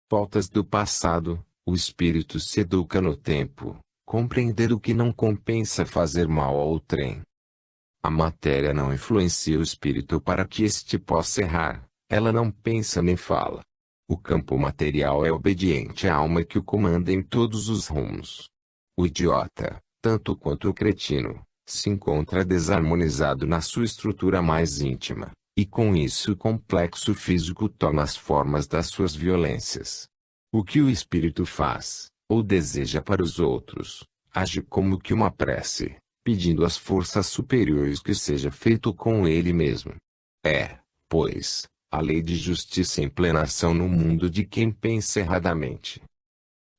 pautas do passado, o espírito se educa no tempo, compreender o que não compensa fazer mal ao outrem. A matéria não influencia o espírito para que este possa errar, ela não pensa nem fala. O campo material é obediente à alma que o comanda em todos os rumos. O idiota, tanto quanto o cretino, se encontra desarmonizado na sua estrutura mais íntima, e com isso o complexo físico toma as formas das suas violências. O que o espírito faz, ou deseja para os outros, age como que uma prece, pedindo às forças superiores que seja feito com ele mesmo. É, pois, a lei de justiça em plena ação no mundo de quem pensa erradamente.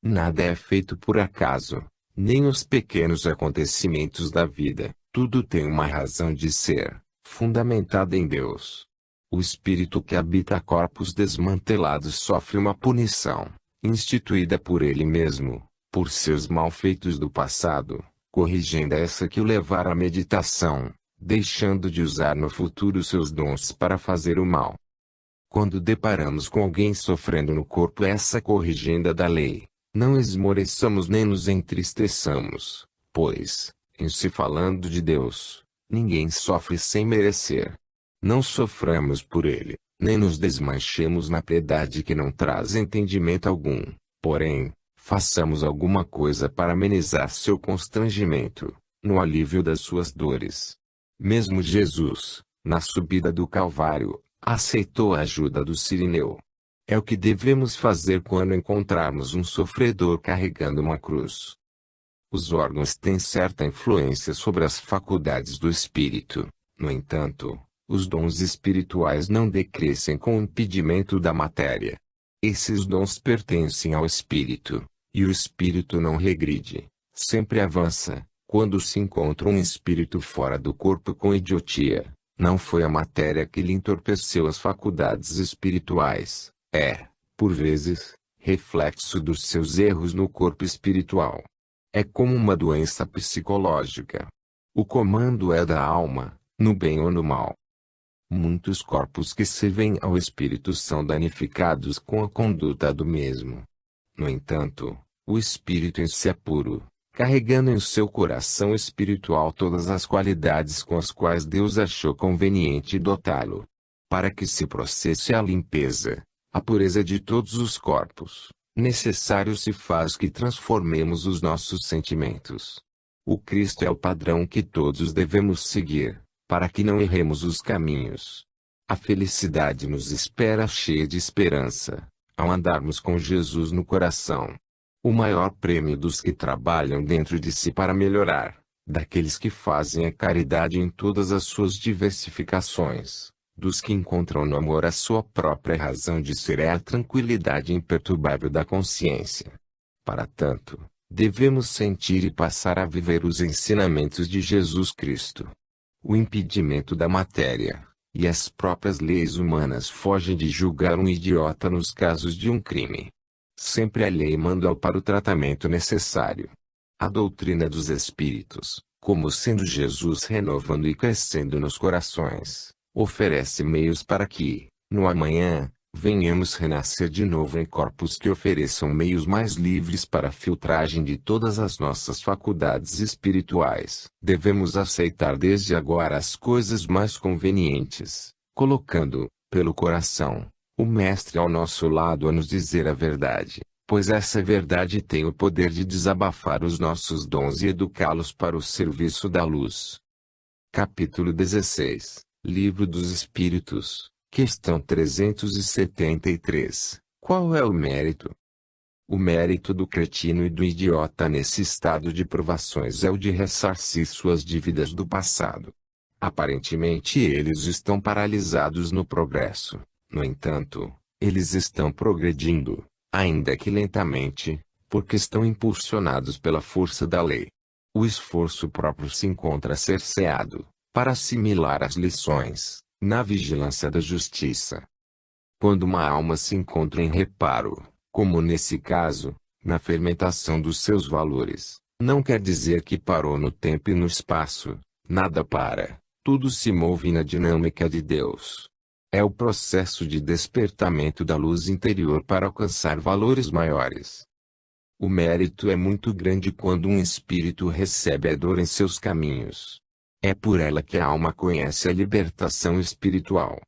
Nada é feito por acaso, nem os pequenos acontecimentos da vida, tudo tem uma razão de ser, fundamentada em Deus. O espírito que habita corpos desmantelados sofre uma punição, instituída por ele mesmo, por seus malfeitos do passado, corrigindo essa que o levar à meditação, deixando de usar no futuro seus dons para fazer o mal. Quando deparamos com alguém sofrendo no corpo essa corrigenda da lei, não esmoreçamos nem nos entristeçamos, pois, em se falando de Deus, ninguém sofre sem merecer. Não soframos por ele, nem nos desmanchemos na piedade que não traz entendimento algum, porém, façamos alguma coisa para amenizar seu constrangimento, no alívio das suas dores. Mesmo Jesus, na subida do Calvário, aceitou a ajuda do Cirineu. É o que devemos fazer quando encontrarmos um sofredor carregando uma cruz. Os órgãos têm certa influência sobre as faculdades do espírito, no entanto, os dons espirituais não decrescem com o impedimento da matéria. Esses dons pertencem ao espírito, e o espírito não regride, sempre avança. Quando se encontra um espírito fora do corpo com idiotia, não foi a matéria que lhe entorpeceu as faculdades espirituais, é, por vezes, reflexo dos seus erros no corpo espiritual. É como uma doença psicológica. O comando é da alma, no bem ou no mal. Muitos corpos que servem ao espírito são danificados com a conduta do mesmo. No entanto, o espírito em si é puro, carregando em seu coração espiritual todas as qualidades com as quais Deus achou conveniente dotá-lo, para que se processe a limpeza, a pureza de todos os corpos. Necessário se faz que transformemos os nossos sentimentos. O Cristo é o padrão que todos devemos seguir, para que não erremos os caminhos. A felicidade nos espera cheia de esperança, ao andarmos com Jesus no coração. O maior prêmio dos que trabalham dentro de si para melhorar, daqueles que fazem a caridade em todas as suas diversificações, dos que encontram no amor a sua própria razão de ser, é a tranquilidade imperturbável da consciência. Para tanto, devemos sentir e passar a viver os ensinamentos de Jesus Cristo. O impedimento da matéria, e as próprias leis humanas fogem de julgar um idiota nos casos de um crime. Sempre a lei manda-o para o tratamento necessário. A doutrina dos Espíritos, como sendo Jesus renovando e crescendo nos corações, oferece meios para que, no amanhã, venhamos renascer de novo em corpos que ofereçam meios mais livres para a filtragem de todas as nossas faculdades espirituais. Devemos aceitar desde agora as coisas mais convenientes, colocando, pelo coração, o Mestre ao nosso lado a nos dizer a verdade, pois essa verdade tem o poder de desabafar os nossos dons e educá-los para o serviço da luz. Capítulo 16, Livro dos Espíritos, questão 373. Qual é o mérito? O mérito do cretino e do idiota nesse estado de provações é o de ressarcir suas dívidas do passado. Aparentemente eles estão paralisados no progresso. No entanto, eles estão progredindo, ainda que lentamente, porque estão impulsionados pela força da lei. O esforço próprio se encontra cerceado, para assimilar as lições, na vigilância da justiça. Quando uma alma se encontra em reparo, como nesse caso, na fermentação dos seus valores, não quer dizer que parou no tempo e no espaço, nada para, tudo se move na dinâmica de Deus. É o processo de despertamento da luz interior para alcançar valores maiores. O mérito é muito grande quando um espírito recebe a dor em seus caminhos. É por ela que a alma conhece a libertação espiritual.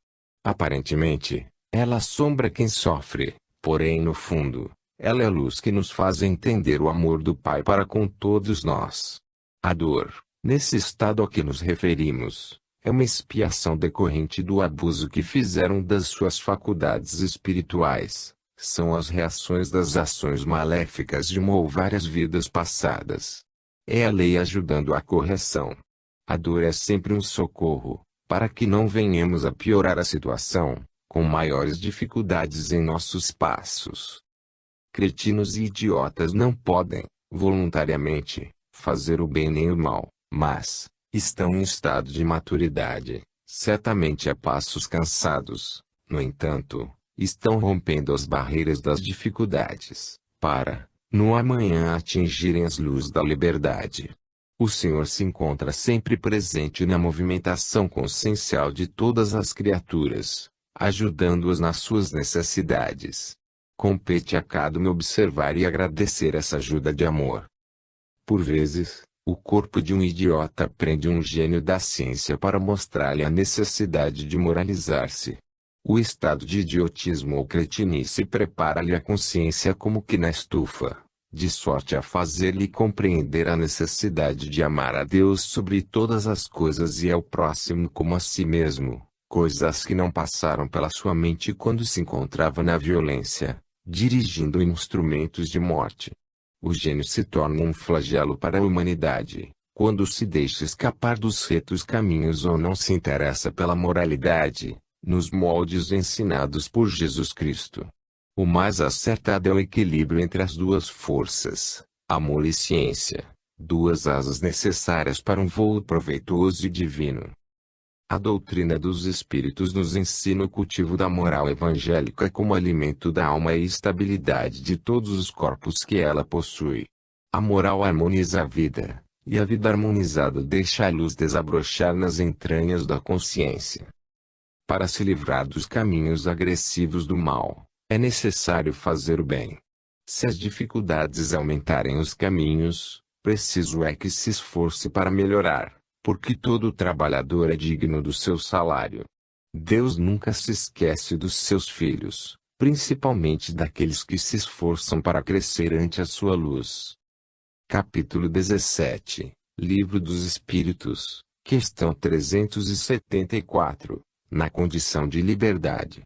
Aparentemente, ela assombra quem sofre, porém no fundo, ela é a luz que nos faz entender o amor do Pai para com todos nós. A dor, nesse estado a que nos referimos, é uma expiação decorrente do abuso que fizeram das suas faculdades espirituais. São as reações das ações maléficas de uma ou várias vidas passadas. É a lei ajudando a correção. A dor é sempre um socorro, para que não venhamos a piorar a situação, com maiores dificuldades em nossos passos. Cretinos e idiotas não podem, voluntariamente, fazer o bem nem o mal, mas estão em estado de maturidade, certamente a passos cansados. No entanto, estão rompendo as barreiras das dificuldades, para, no amanhã atingirem as luzes da liberdade. O Senhor se encontra sempre presente na movimentação consciencial de todas as criaturas, ajudando-as nas suas necessidades. Compete a cada um observar e agradecer essa ajuda de amor. Por vezes, o corpo de um idiota prende um gênio da ciência para mostrar-lhe a necessidade de moralizar-se. O estado de idiotismo ou cretinice prepara-lhe a consciência como que na estufa, de sorte a fazer-lhe compreender a necessidade de amar a Deus sobre todas as coisas e ao próximo como a si mesmo, coisas que não passaram pela sua mente quando se encontrava na violência, dirigindo instrumentos de morte. O gênio se torna um flagelo para a humanidade, quando se deixa escapar dos retos caminhos ou não se interessa pela moralidade, nos moldes ensinados por Jesus Cristo. O mais acertado é o equilíbrio entre as duas forças, amor e ciência, duas asas necessárias para um voo proveitoso e divino. A doutrina dos Espíritos nos ensina o cultivo da moral evangélica como alimento da alma e estabilidade de todos os corpos que ela possui. A moral harmoniza a vida, e a vida harmonizada deixa a luz desabrochar nas entranhas da consciência. Para se livrar dos caminhos agressivos do mal, é necessário fazer o bem. Se as dificuldades aumentarem os caminhos, preciso é que se esforce para melhorar, porque todo trabalhador é digno do seu salário. Deus nunca se esquece dos seus filhos, principalmente daqueles que se esforçam para crescer ante a sua luz. Capítulo 17, Livro dos Espíritos, questão 374. Na condição de liberdade.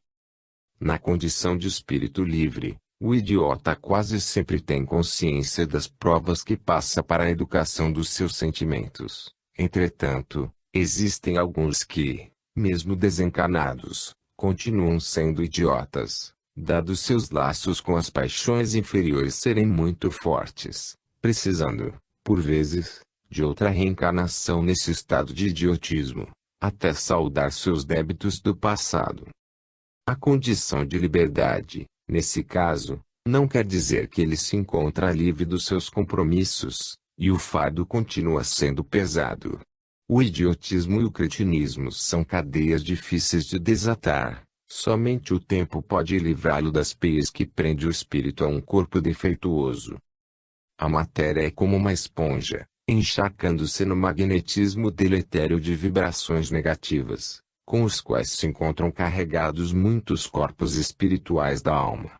Na condição de espírito livre, o idiota quase sempre tem consciência das provas que passa para a educação dos seus sentimentos. Entretanto, existem alguns que, mesmo desencarnados, continuam sendo idiotas, dados seus laços com as paixões inferiores serem muito fortes, precisando, por vezes, de outra reencarnação nesse estado de idiotismo, até saldar seus débitos do passado. A condição de liberdade, nesse caso, não quer dizer que ele se encontra livre dos seus compromissos, e o fardo continua sendo pesado. O idiotismo e o cretinismo são cadeias difíceis de desatar, somente o tempo pode livrá-lo das peias que prende o espírito a um corpo defeituoso. A matéria é como uma esponja, encharcando-se no magnetismo deletério de vibrações negativas, com os quais se encontram carregados muitos corpos espirituais da alma.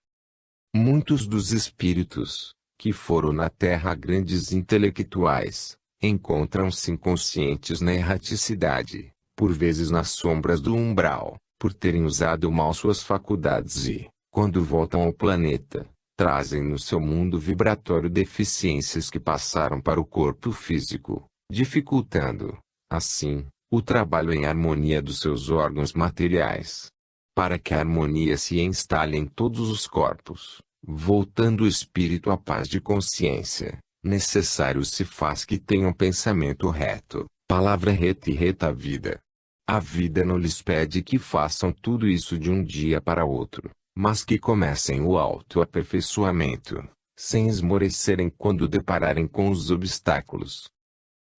Muitos dos espíritos, que foram na Terra grandes intelectuais, encontram-se inconscientes na erraticidade, por vezes nas sombras do umbral, por terem usado mal suas faculdades e, quando voltam ao planeta, trazem no seu mundo vibratório deficiências que passaram para o corpo físico, dificultando, assim, o trabalho em harmonia dos seus órgãos materiais. Para que a harmonia se instale em todos os corpos, voltando o espírito à paz de consciência, necessário se faz que tenham pensamento reto, palavra reta e reta a vida. A vida não lhes pede que façam tudo isso de um dia para outro, mas que comecem o autoaperfeiçoamento, sem esmorecerem quando depararem com os obstáculos.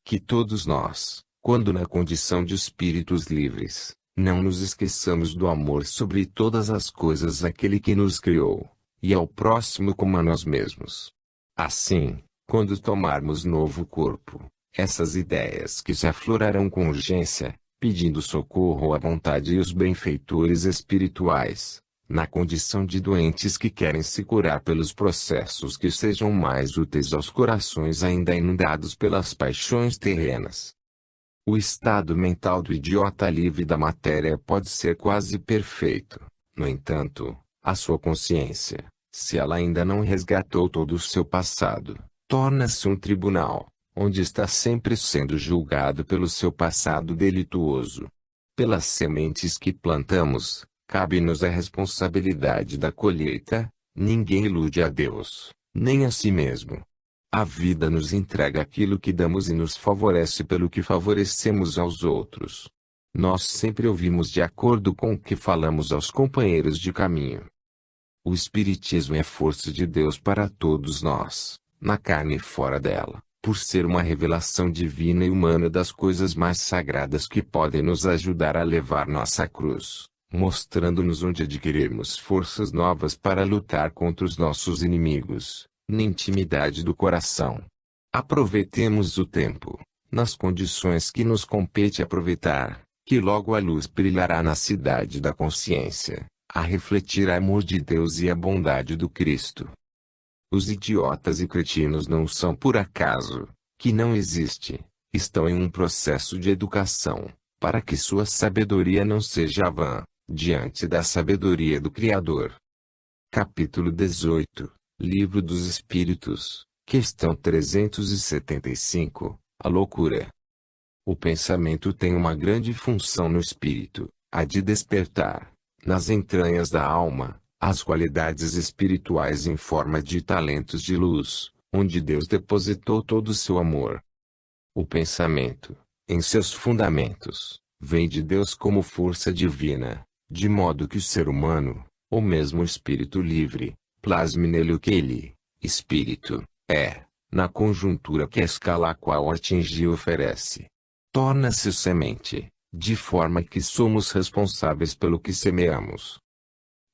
Que todos nós, quando na condição de espíritos livres, Não nos esqueçamos do amor sobre todas as coisas àquele que nos criou, e ao próximo como a nós mesmos. Assim, quando tomarmos novo corpo, essas ideias que se aflorarão com urgência, pedindo socorro à vontade e os benfeitores espirituais, na condição de doentes que querem se curar pelos processos que sejam mais úteis aos corações ainda inundados pelas paixões terrenas. O estado mental do idiota livre da matéria pode ser quase perfeito. No entanto, a sua consciência, se ela ainda não resgatou todo o seu passado, torna-se um tribunal, onde está sempre sendo julgado pelo seu passado delituoso. Pelas sementes que plantamos, cabe-nos a responsabilidade da colheita. Ninguém ilude a Deus, nem a si mesmo. A vida nos entrega aquilo que damos e nos favorece pelo que favorecemos aos outros. Nós sempre ouvimos de acordo com o que falamos aos companheiros de caminho. O Espiritismo é a força de Deus para todos nós, na carne e fora dela, por ser uma revelação divina e humana das coisas mais sagradas que podem nos ajudar a levar nossa cruz, mostrando-nos onde adquirirmos forças novas para lutar contra os nossos inimigos, na intimidade do coração. Aproveitemos o tempo, nas condições que nos compete aproveitar, que logo a luz brilhará na cidade da consciência, a refletir o amor de Deus e a bondade do Cristo. Os idiotas e cretinos não são por acaso, que não existe, estão em um processo de educação, para que sua sabedoria não seja vã, diante da sabedoria do Criador. Capítulo 18, Livro dos Espíritos, questão 375, a loucura. O pensamento tem uma grande função no espírito, a de despertar, nas entranhas da alma, as qualidades espirituais em forma de talentos de luz, onde Deus depositou todo o seu amor. O pensamento, em seus fundamentos, vem de Deus como força divina, de modo que o ser humano, ou mesmo o espírito livre, plasme nele o que ele, espírito, é, na conjuntura que a escala a qual atingiu oferece. Torna-se semente, de forma que somos responsáveis pelo que semeamos.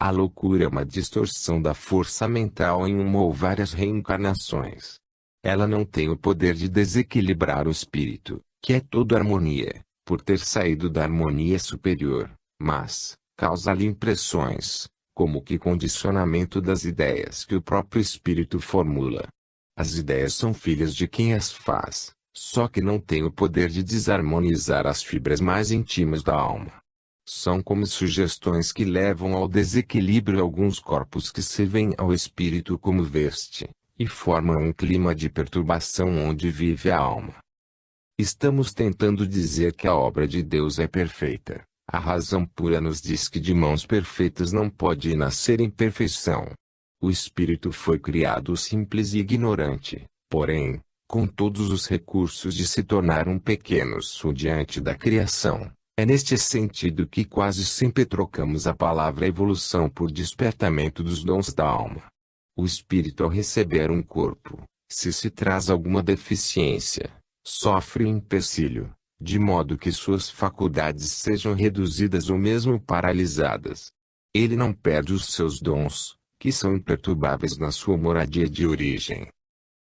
A loucura é uma distorção da força mental em uma ou várias reencarnações. Ela não tem o poder de desequilibrar o espírito, que é toda harmonia, por ter saído da harmonia superior, mas causa-lhe impressões, como que condicionamento das ideias que o próprio espírito formula. As ideias são filhas de quem as faz, só que não tem o poder de desarmonizar as fibras mais íntimas da alma. São como sugestões que levam ao desequilíbrio alguns corpos que servem ao espírito como veste, e formam um clima de perturbação onde vive a alma. Estamos tentando dizer que a obra de Deus é perfeita. A razão pura nos diz que de mãos perfeitas não pode nascer imperfeição. O espírito foi criado simples e ignorante, porém, com todos os recursos de se tornar um pequeno sul diante da criação. É neste sentido que quase sempre trocamos a palavra evolução por despertamento dos dons da alma. O espírito, ao receber um corpo, se traz alguma deficiência, sofre um empecilho, de modo que suas faculdades sejam reduzidas ou mesmo paralisadas. Ele não perde os seus dons, que são imperturbáveis na sua moradia de origem.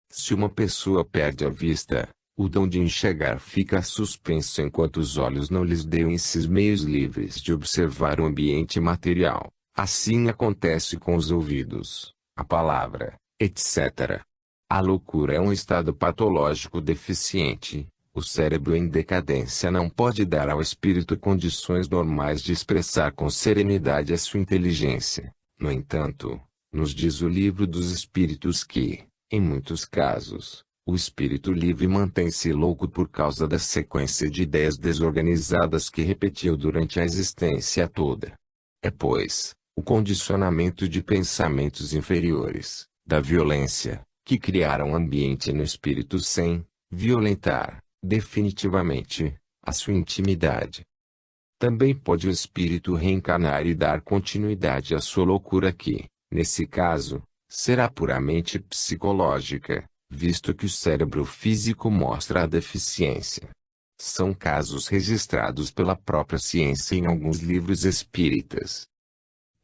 Se uma pessoa perde a vista, o dom de enxergar fica suspenso enquanto os olhos não lhes deem esses meios livres de observar o ambiente material. Assim acontece com os ouvidos, a palavra, etc. A loucura é um estado patológico deficiente. O cérebro em decadência não pode dar ao espírito condições normais de expressar com serenidade a sua inteligência. No entanto, nos diz o Livro dos Espíritos que, em muitos casos, o espírito livre mantém-se louco por causa da sequência de ideias desorganizadas que repetiu durante a existência toda. É, pois, o condicionamento de pensamentos inferiores, da violência, que criaram ambiente no espírito sem violentar, definitivamente, a sua intimidade. Também pode o espírito reencarnar e dar continuidade à sua loucura que, nesse caso, será puramente psicológica, visto que o cérebro físico mostra a deficiência. São casos registrados pela própria ciência em alguns livros espíritas.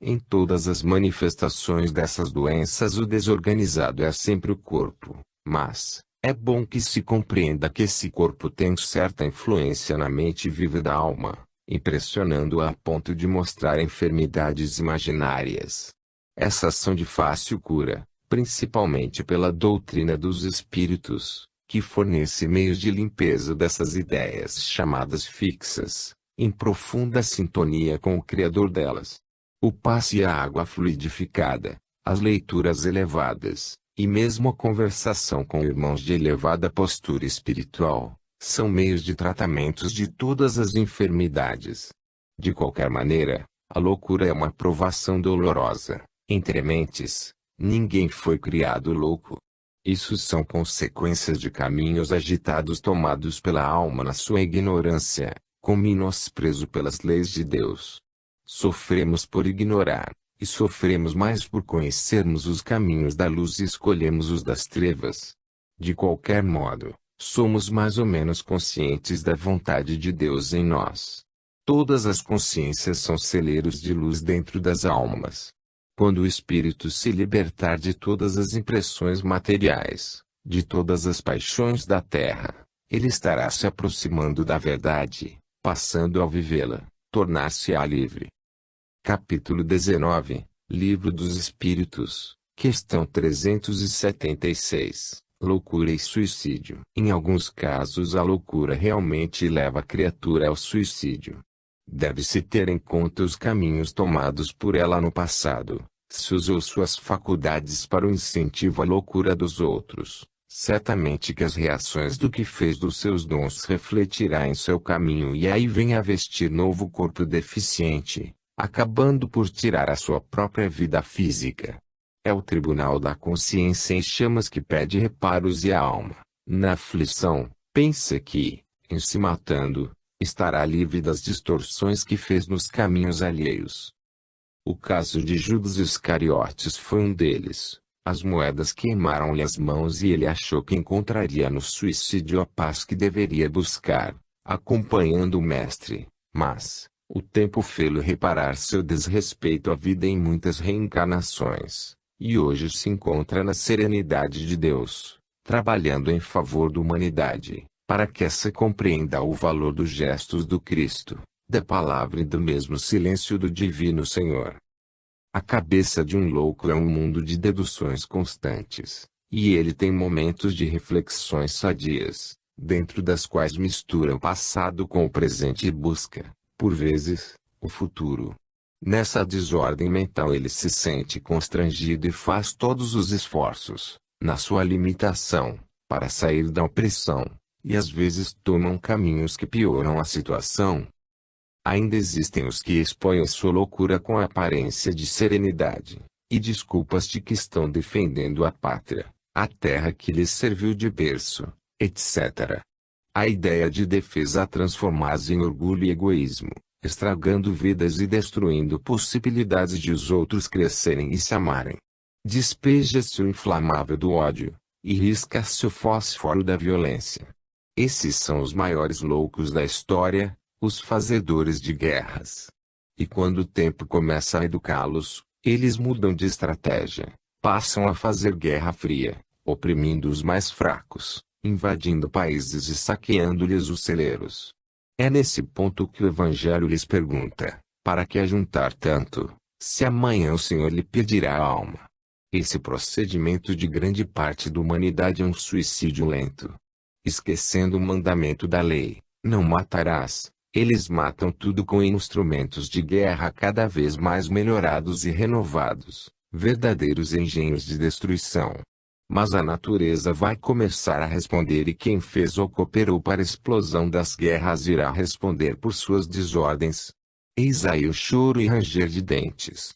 Em todas as manifestações dessas doenças o desorganizado é sempre o corpo, mas é bom que se compreenda que esse corpo tem certa influência na mente viva da alma, impressionando-a a ponto de mostrar enfermidades imaginárias. Essas são de fácil cura, principalmente pela doutrina dos espíritos, que fornece meios de limpeza dessas ideias chamadas fixas, em profunda sintonia com o Criador delas. O passe e a água fluidificada, as leituras elevadas, e mesmo a conversação com irmãos de elevada postura espiritual, são meios de tratamentos de todas as enfermidades. De qualquer maneira, a loucura é uma provação dolorosa. Entre mentes, ninguém foi criado louco. Isso são consequências de caminhos agitados tomados pela alma na sua ignorância, com menosprezo pelas leis de Deus. Sofremos por ignorar, e sofremos mais por conhecermos os caminhos da luz e escolhemos os das trevas. De qualquer modo, somos mais ou menos conscientes da vontade de Deus em nós. Todas as consciências são celeiros de luz dentro das almas. Quando o espírito se libertar de todas as impressões materiais, de todas as paixões da terra, ele estará se aproximando da verdade, passando a vivê-la, tornar-se-á livre. Capítulo 19, Livro dos Espíritos, questão 376, Loucura e Suicídio. Em alguns casos a loucura realmente leva a criatura ao suicídio. Deve-se ter em conta os caminhos tomados por ela no passado. Se usou suas faculdades para o incentivo à loucura dos outros, certamente que as reações do que fez dos seus dons refletirá em seu caminho e aí vem a vestir novo corpo deficiente, acabando por tirar a sua própria vida física. É o tribunal da consciência em chamas que pede reparos e a alma, na aflição, pensa que, em se matando, estará livre das distorções que fez nos caminhos alheios. O caso de Judas Iscariotes foi um deles. As moedas queimaram-lhe as mãos e ele achou que encontraria no suicídio a paz que deveria buscar, acompanhando o Mestre, mas o tempo fê-lo reparar seu desrespeito à vida em muitas reencarnações, e hoje se encontra na serenidade de Deus, trabalhando em favor da humanidade, para que essa compreenda o valor dos gestos do Cristo, da palavra e do mesmo silêncio do Divino Senhor. A cabeça de um louco é um mundo de deduções constantes, e ele tem momentos de reflexões sadias, dentro das quais mistura o passado com o presente e busca, por vezes, o futuro. Nessa desordem mental ele se sente constrangido e faz todos os esforços, na sua limitação, para sair da opressão, e às vezes tomam caminhos que pioram a situação. Ainda existem os que expõem sua loucura com a aparência de serenidade, e desculpas de que estão defendendo a pátria, a terra que lhes serviu de berço, etc. A ideia de defesa transforma-se em orgulho e egoísmo, estragando vidas e destruindo possibilidades de os outros crescerem e se amarem. Despeja-se o inflamável do ódio, e risca-se o fósforo da violência. Esses são os maiores loucos da história, os fazedores de guerras. E quando o tempo começa a educá-los, eles mudam de estratégia, passam a fazer guerra fria, oprimindo os mais fracos, invadindo países e saqueando-lhes os celeiros. É nesse ponto que o Evangelho lhes pergunta, para que ajuntar tanto, se amanhã o Senhor lhe pedirá a alma? Esse procedimento de grande parte da humanidade é um suicídio lento. Esquecendo o mandamento da lei, não matarás, eles matam tudo com instrumentos de guerra cada vez mais melhorados e renovados, verdadeiros engenhos de destruição. Mas a natureza vai começar a responder e quem fez ou cooperou para a explosão das guerras irá responder por suas desordens. Eis aí o choro e ranger de dentes.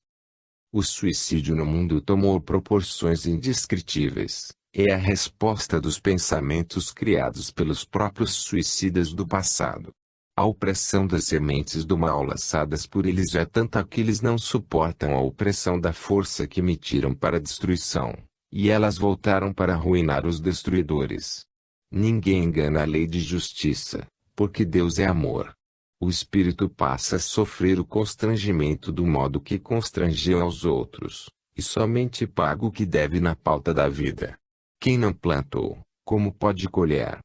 O suicídio no mundo tomou proporções indescritíveis. É a resposta dos pensamentos criados pelos próprios suicidas do passado. A opressão das sementes do mal laçadas por eles é tanta que eles não suportam a opressão da força que emitiram para a destruição, e elas voltaram para arruinar os destruidores. Ninguém engana a lei de justiça, porque Deus é amor. O espírito passa a sofrer o constrangimento do modo que constrangeu aos outros, e somente paga o que deve na pauta da vida. Quem não plantou, como pode colher?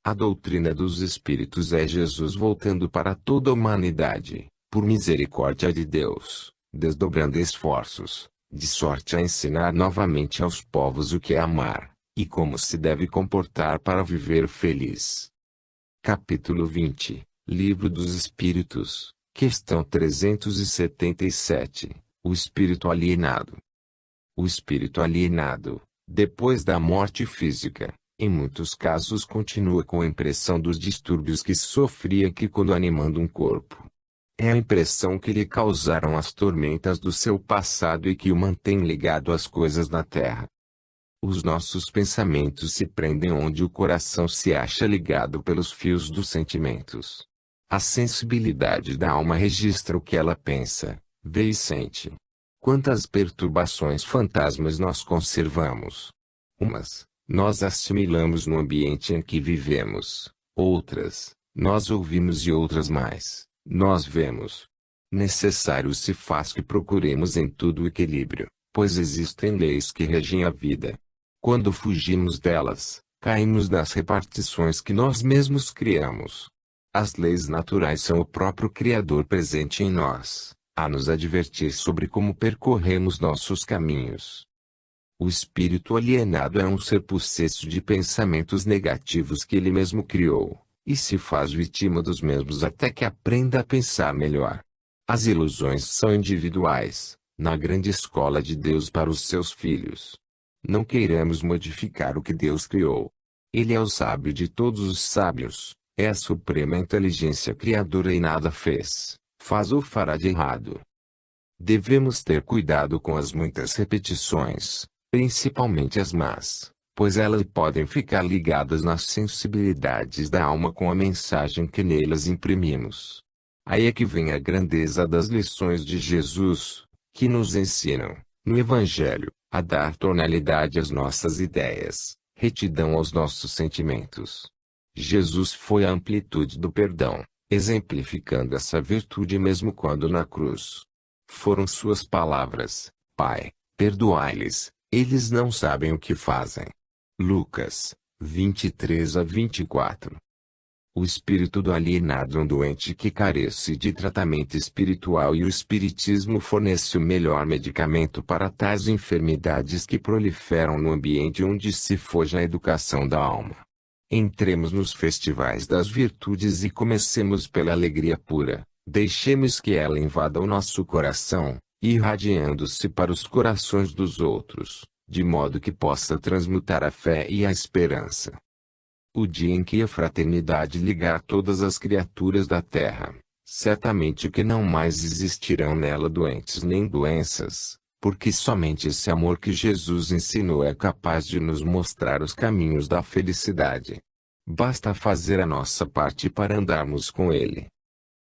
A doutrina dos espíritos é Jesus voltando para toda a humanidade, por misericórdia de Deus, desdobrando esforços, de sorte a ensinar novamente aos povos o que é amar, e como se deve comportar para viver feliz. Capítulo 20, Livro dos Espíritos, questão 377, o espírito alienado. O espírito alienado, depois da morte física, em muitos casos continua com a impressão dos distúrbios que sofria aqui quando animando um corpo. É a impressão que lhe causaram as tormentas do seu passado e que o mantém ligado às coisas da terra. Os nossos pensamentos se prendem onde o coração se acha ligado pelos fios dos sentimentos. A sensibilidade da alma registra o que ela pensa, vê e sente. Quantas perturbações fantasmas nós conservamos! Umas, nós assimilamos no ambiente em que vivemos. Outras, nós ouvimos e outras mais, nós vemos. Necessário se faz que procuremos em tudo o equilíbrio, pois existem leis que regem a vida. Quando fugimos delas, caímos nas repartições que nós mesmos criamos. As leis naturais são o próprio Criador presente em nós, a nos advertir sobre como percorremos nossos caminhos. O espírito alienado é um ser possesso de pensamentos negativos que ele mesmo criou, e se faz vítima dos mesmos até que aprenda a pensar melhor. As ilusões são individuais, na grande escola de Deus para os seus filhos. Não queiramos modificar o que Deus criou. Ele é o sábio de todos os sábios, é a suprema inteligência criadora e nada fez, faz ou fará de errado. Devemos ter cuidado com as muitas repetições, principalmente as más, pois elas podem ficar ligadas nas sensibilidades da alma com a mensagem que nelas imprimimos. Aí é que vem a grandeza das lições de Jesus, que nos ensinam, no Evangelho, a dar tonalidade às nossas ideias, retidão aos nossos sentimentos. Jesus foi a amplitude do perdão, exemplificando essa virtude mesmo quando na cruz. Foram suas palavras: Pai, perdoai-lhes, eles não sabem o que fazem. Lucas 23-24. O espírito do alienado é um doente que carece de tratamento espiritual e o espiritismo fornece o melhor medicamento para tais enfermidades que proliferam no ambiente onde se foge a educação da alma. Entremos nos festivais das virtudes e comecemos pela alegria pura, deixemos que ela invada o nosso coração, irradiando-se para os corações dos outros, de modo que possa transmutar a fé e a esperança. O dia em que a fraternidade ligar todas as criaturas da terra, certamente que não mais existirão nela doentes nem doenças, porque somente esse amor que Jesus ensinou é capaz de nos mostrar os caminhos da felicidade. Basta fazer a nossa parte para andarmos com Ele.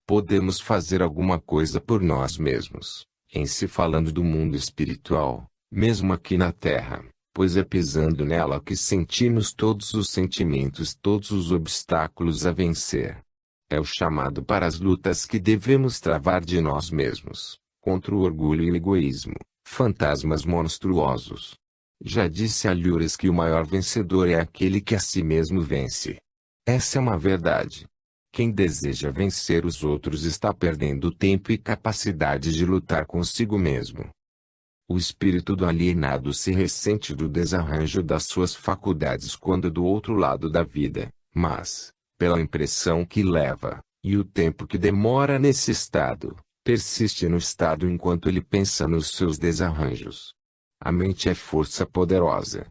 Podemos fazer alguma coisa por nós mesmos, em se falando do mundo espiritual, mesmo aqui na terra. Pois é pisando nela que sentimos todos os sentimentos, todos os obstáculos a vencer. É o chamado para as lutas que devemos travar de nós mesmos, contra o orgulho e o egoísmo, fantasmas monstruosos. Já disse a Lures que o maior vencedor é aquele que a si mesmo vence. Essa é uma verdade. Quem deseja vencer os outros está perdendo tempo e capacidade de lutar consigo mesmo. O espírito do alienado se ressente do desarranjo das suas faculdades quando do outro lado da vida, mas, pela impressão que leva, e o tempo que demora nesse estado, persiste no estado enquanto ele pensa nos seus desarranjos. A mente é força poderosa.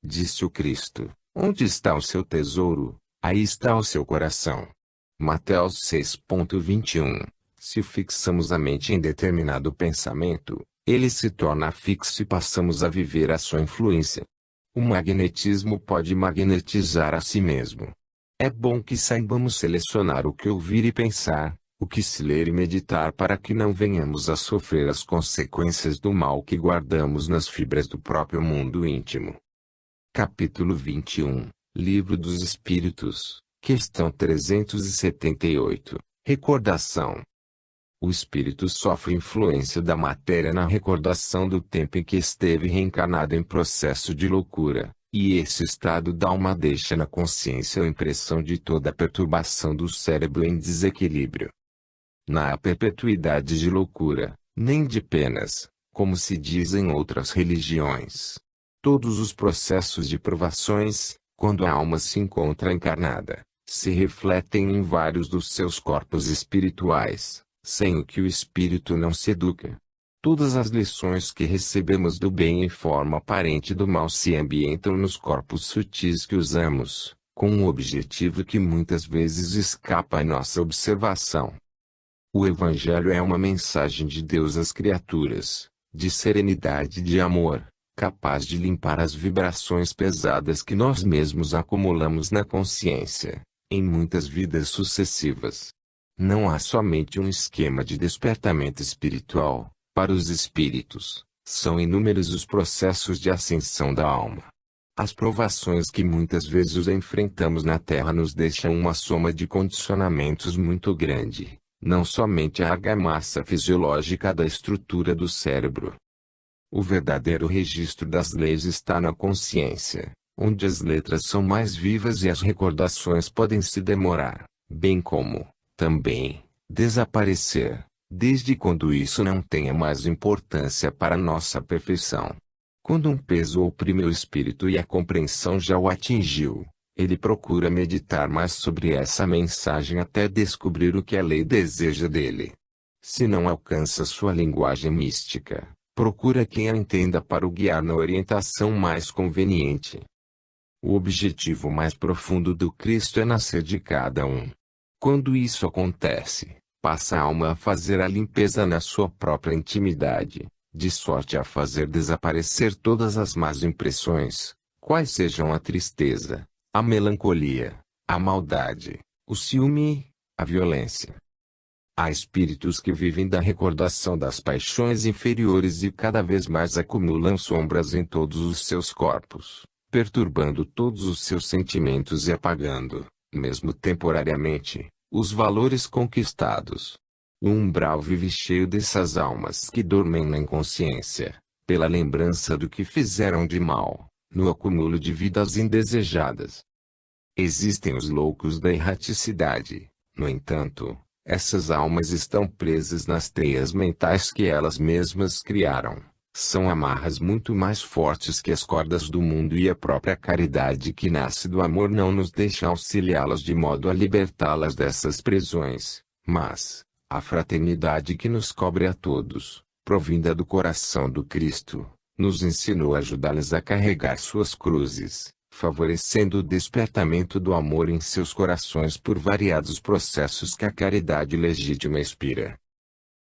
Disse o Cristo: onde está o seu tesouro, aí está o seu coração. Mateus 6,21. Se fixamos a mente em determinado pensamento, ele se torna fixo e passamos a viver a sua influência. O magnetismo pode magnetizar a si mesmo. É bom que saibamos selecionar o que ouvir e pensar, o que se ler e meditar para que não venhamos a sofrer as consequências do mal que guardamos nas fibras do próprio mundo íntimo. Capítulo 21, Livro dos Espíritos, Questão 378. Recordação. O espírito sofre influência da matéria na recordação do tempo em que esteve reencarnado em processo de loucura, e esse estado da alma deixa na consciência a impressão de toda a perturbação do cérebro em desequilíbrio. Não há perpetuidade de loucura, nem de penas, como se diz em outras religiões. Todos os processos de provações, quando a alma se encontra encarnada, se refletem em vários dos seus corpos espirituais, sem o que o espírito não se educa. Todas as lições que recebemos do bem em forma aparente do mal se ambientam nos corpos sutis que usamos, com um objetivo que muitas vezes escapa à nossa observação. O Evangelho é uma mensagem de Deus às criaturas, de serenidade e de amor, capaz de limpar as vibrações pesadas que nós mesmos acumulamos na consciência, em muitas vidas sucessivas. Não há somente um esquema de despertamento espiritual. Para os espíritos, são inúmeros os processos de ascensão da alma. As provações que muitas vezes enfrentamos na Terra nos deixam uma soma de condicionamentos muito grande, não somente a argamassa fisiológica da estrutura do cérebro. O verdadeiro registro das leis está na consciência, onde as letras são mais vivas e as recordações podem se demorar, bem como, também, desaparecer, desde quando isso não tenha mais importância para nossa perfeição. Quando um peso oprime o espírito e a compreensão já o atingiu, ele procura meditar mais sobre essa mensagem até descobrir o que a lei deseja dele. Se não alcança sua linguagem mística, procura quem a entenda para o guiar na orientação mais conveniente. O objetivo mais profundo do Cristo é nascer de cada um. Quando isso acontece, passa a alma a fazer a limpeza na sua própria intimidade, de sorte a fazer desaparecer todas as más impressões, quais sejam a tristeza, a melancolia, a maldade, o ciúme, a violência. Há espíritos que vivem da recordação das paixões inferiores e cada vez mais acumulam sombras em todos os seus corpos, perturbando todos os seus sentimentos e apagando, mesmo temporariamente, os valores conquistados. O umbral vive cheio dessas almas que dormem na inconsciência, pela lembrança do que fizeram de mal, no acúmulo de vidas indesejadas. Existem os loucos da erraticidade, no entanto, essas almas estão presas nas teias mentais que elas mesmas criaram. São amarras muito mais fortes que as cordas do mundo e a própria caridade que nasce do amor não nos deixa auxiliá-las de modo a libertá-las dessas prisões, mas, a fraternidade que nos cobre a todos, provinda do coração do Cristo, nos ensinou a ajudá-las a carregar suas cruzes, favorecendo o despertamento do amor em seus corações por variados processos que a caridade legítima inspira.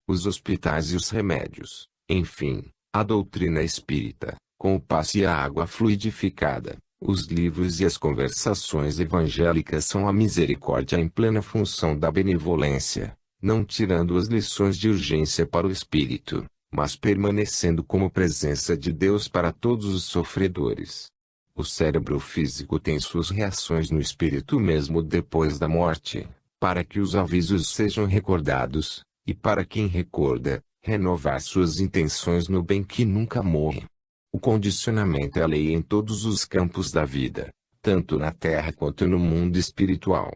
Os hospitais e os remédios, enfim, a doutrina espírita, com o passe e a água fluidificada, os livros e as conversações evangélicas são a misericórdia em plena função da benevolência, não tirando as lições de urgência para o espírito, mas permanecendo como presença de Deus para todos os sofredores. O cérebro físico tem suas reações no espírito mesmo depois da morte, para que os avisos sejam recordados, e para quem recorda, renovar suas intenções no bem que nunca morre. O condicionamento é a lei em todos os campos da vida, tanto na terra quanto no mundo espiritual.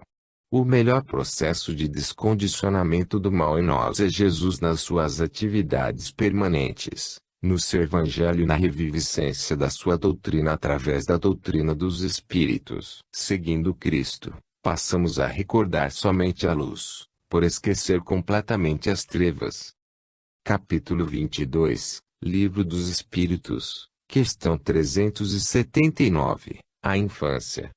O melhor processo de descondicionamento do mal em nós é Jesus nas suas atividades permanentes, no seu evangelho e na reviviscência da sua doutrina através da doutrina dos espíritos. Seguindo Cristo, passamos a recordar somente a luz, por esquecer completamente as trevas. Capítulo 22, Livro dos Espíritos, questão 379, a infância.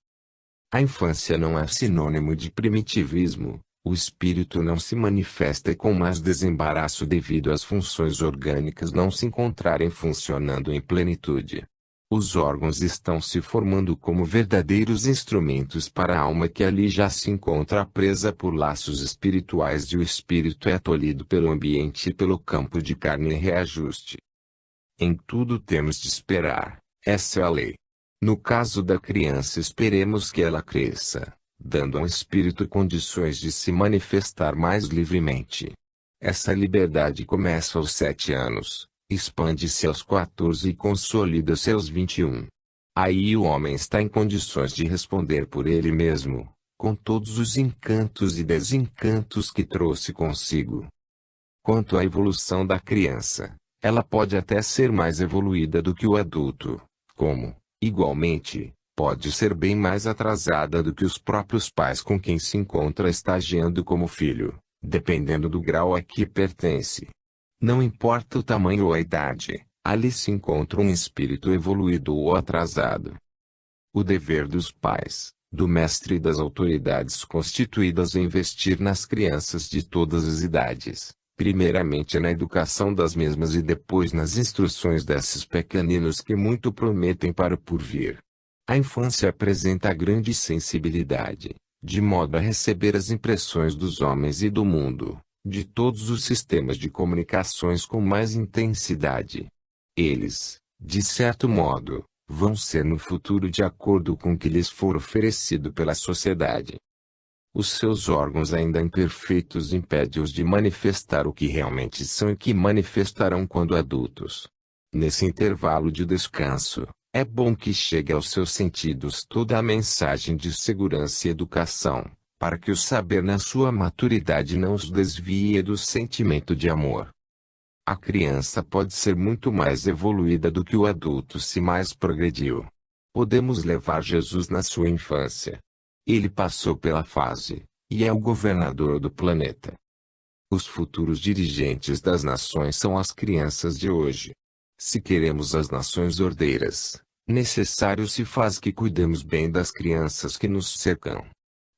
A infância não é sinônimo de primitivismo, o espírito não se manifesta com mais desembaraço devido às funções orgânicas não se encontrarem funcionando em plenitude. Os órgãos estão se formando como verdadeiros instrumentos para a alma que ali já se encontra presa por laços espirituais e o espírito é tolhido pelo ambiente e pelo campo de carne em reajuste. Em tudo temos de esperar, essa é a lei. No caso da criança esperemos que ela cresça, dando ao espírito condições de se manifestar mais livremente. Essa liberdade começa aos 7 anos, expande-se aos 14 e consolida-se aos 21. Aí o homem está em condições de responder por ele mesmo, com todos os encantos e desencantos que trouxe consigo. Quanto à evolução da criança, ela pode até ser mais evoluída do que o adulto, como, igualmente, pode ser bem mais atrasada do que os próprios pais com quem se encontra estagiando como filho, dependendo do grau a que pertence. Não importa o tamanho ou a idade, ali se encontra um espírito evoluído ou atrasado. O dever dos pais, do mestre e das autoridades constituídas é investir nas crianças de todas as idades, primeiramente na educação das mesmas e depois nas instruções desses pequeninos que muito prometem para o porvir. A infância apresenta grande sensibilidade, de modo a receber as impressões dos homens e do mundo, de todos os sistemas de comunicações com mais intensidade. Eles, de certo modo, vão ser no futuro de acordo com o que lhes for oferecido pela sociedade. Os seus órgãos ainda imperfeitos impedem-os de manifestar o que realmente são e que manifestarão quando adultos. Nesse intervalo de descanso, é bom que chegue aos seus sentidos toda a mensagem de segurança e educação, para que o saber na sua maturidade não os desvie do sentimento de amor. A criança pode ser muito mais evoluída do que o adulto se mais progrediu. Podemos levar Jesus na sua infância. Ele passou pela fase, e é o governador do planeta. Os futuros dirigentes das nações são as crianças de hoje. Se queremos as nações ordeiras, necessário se faz que cuidemos bem das crianças que nos cercam.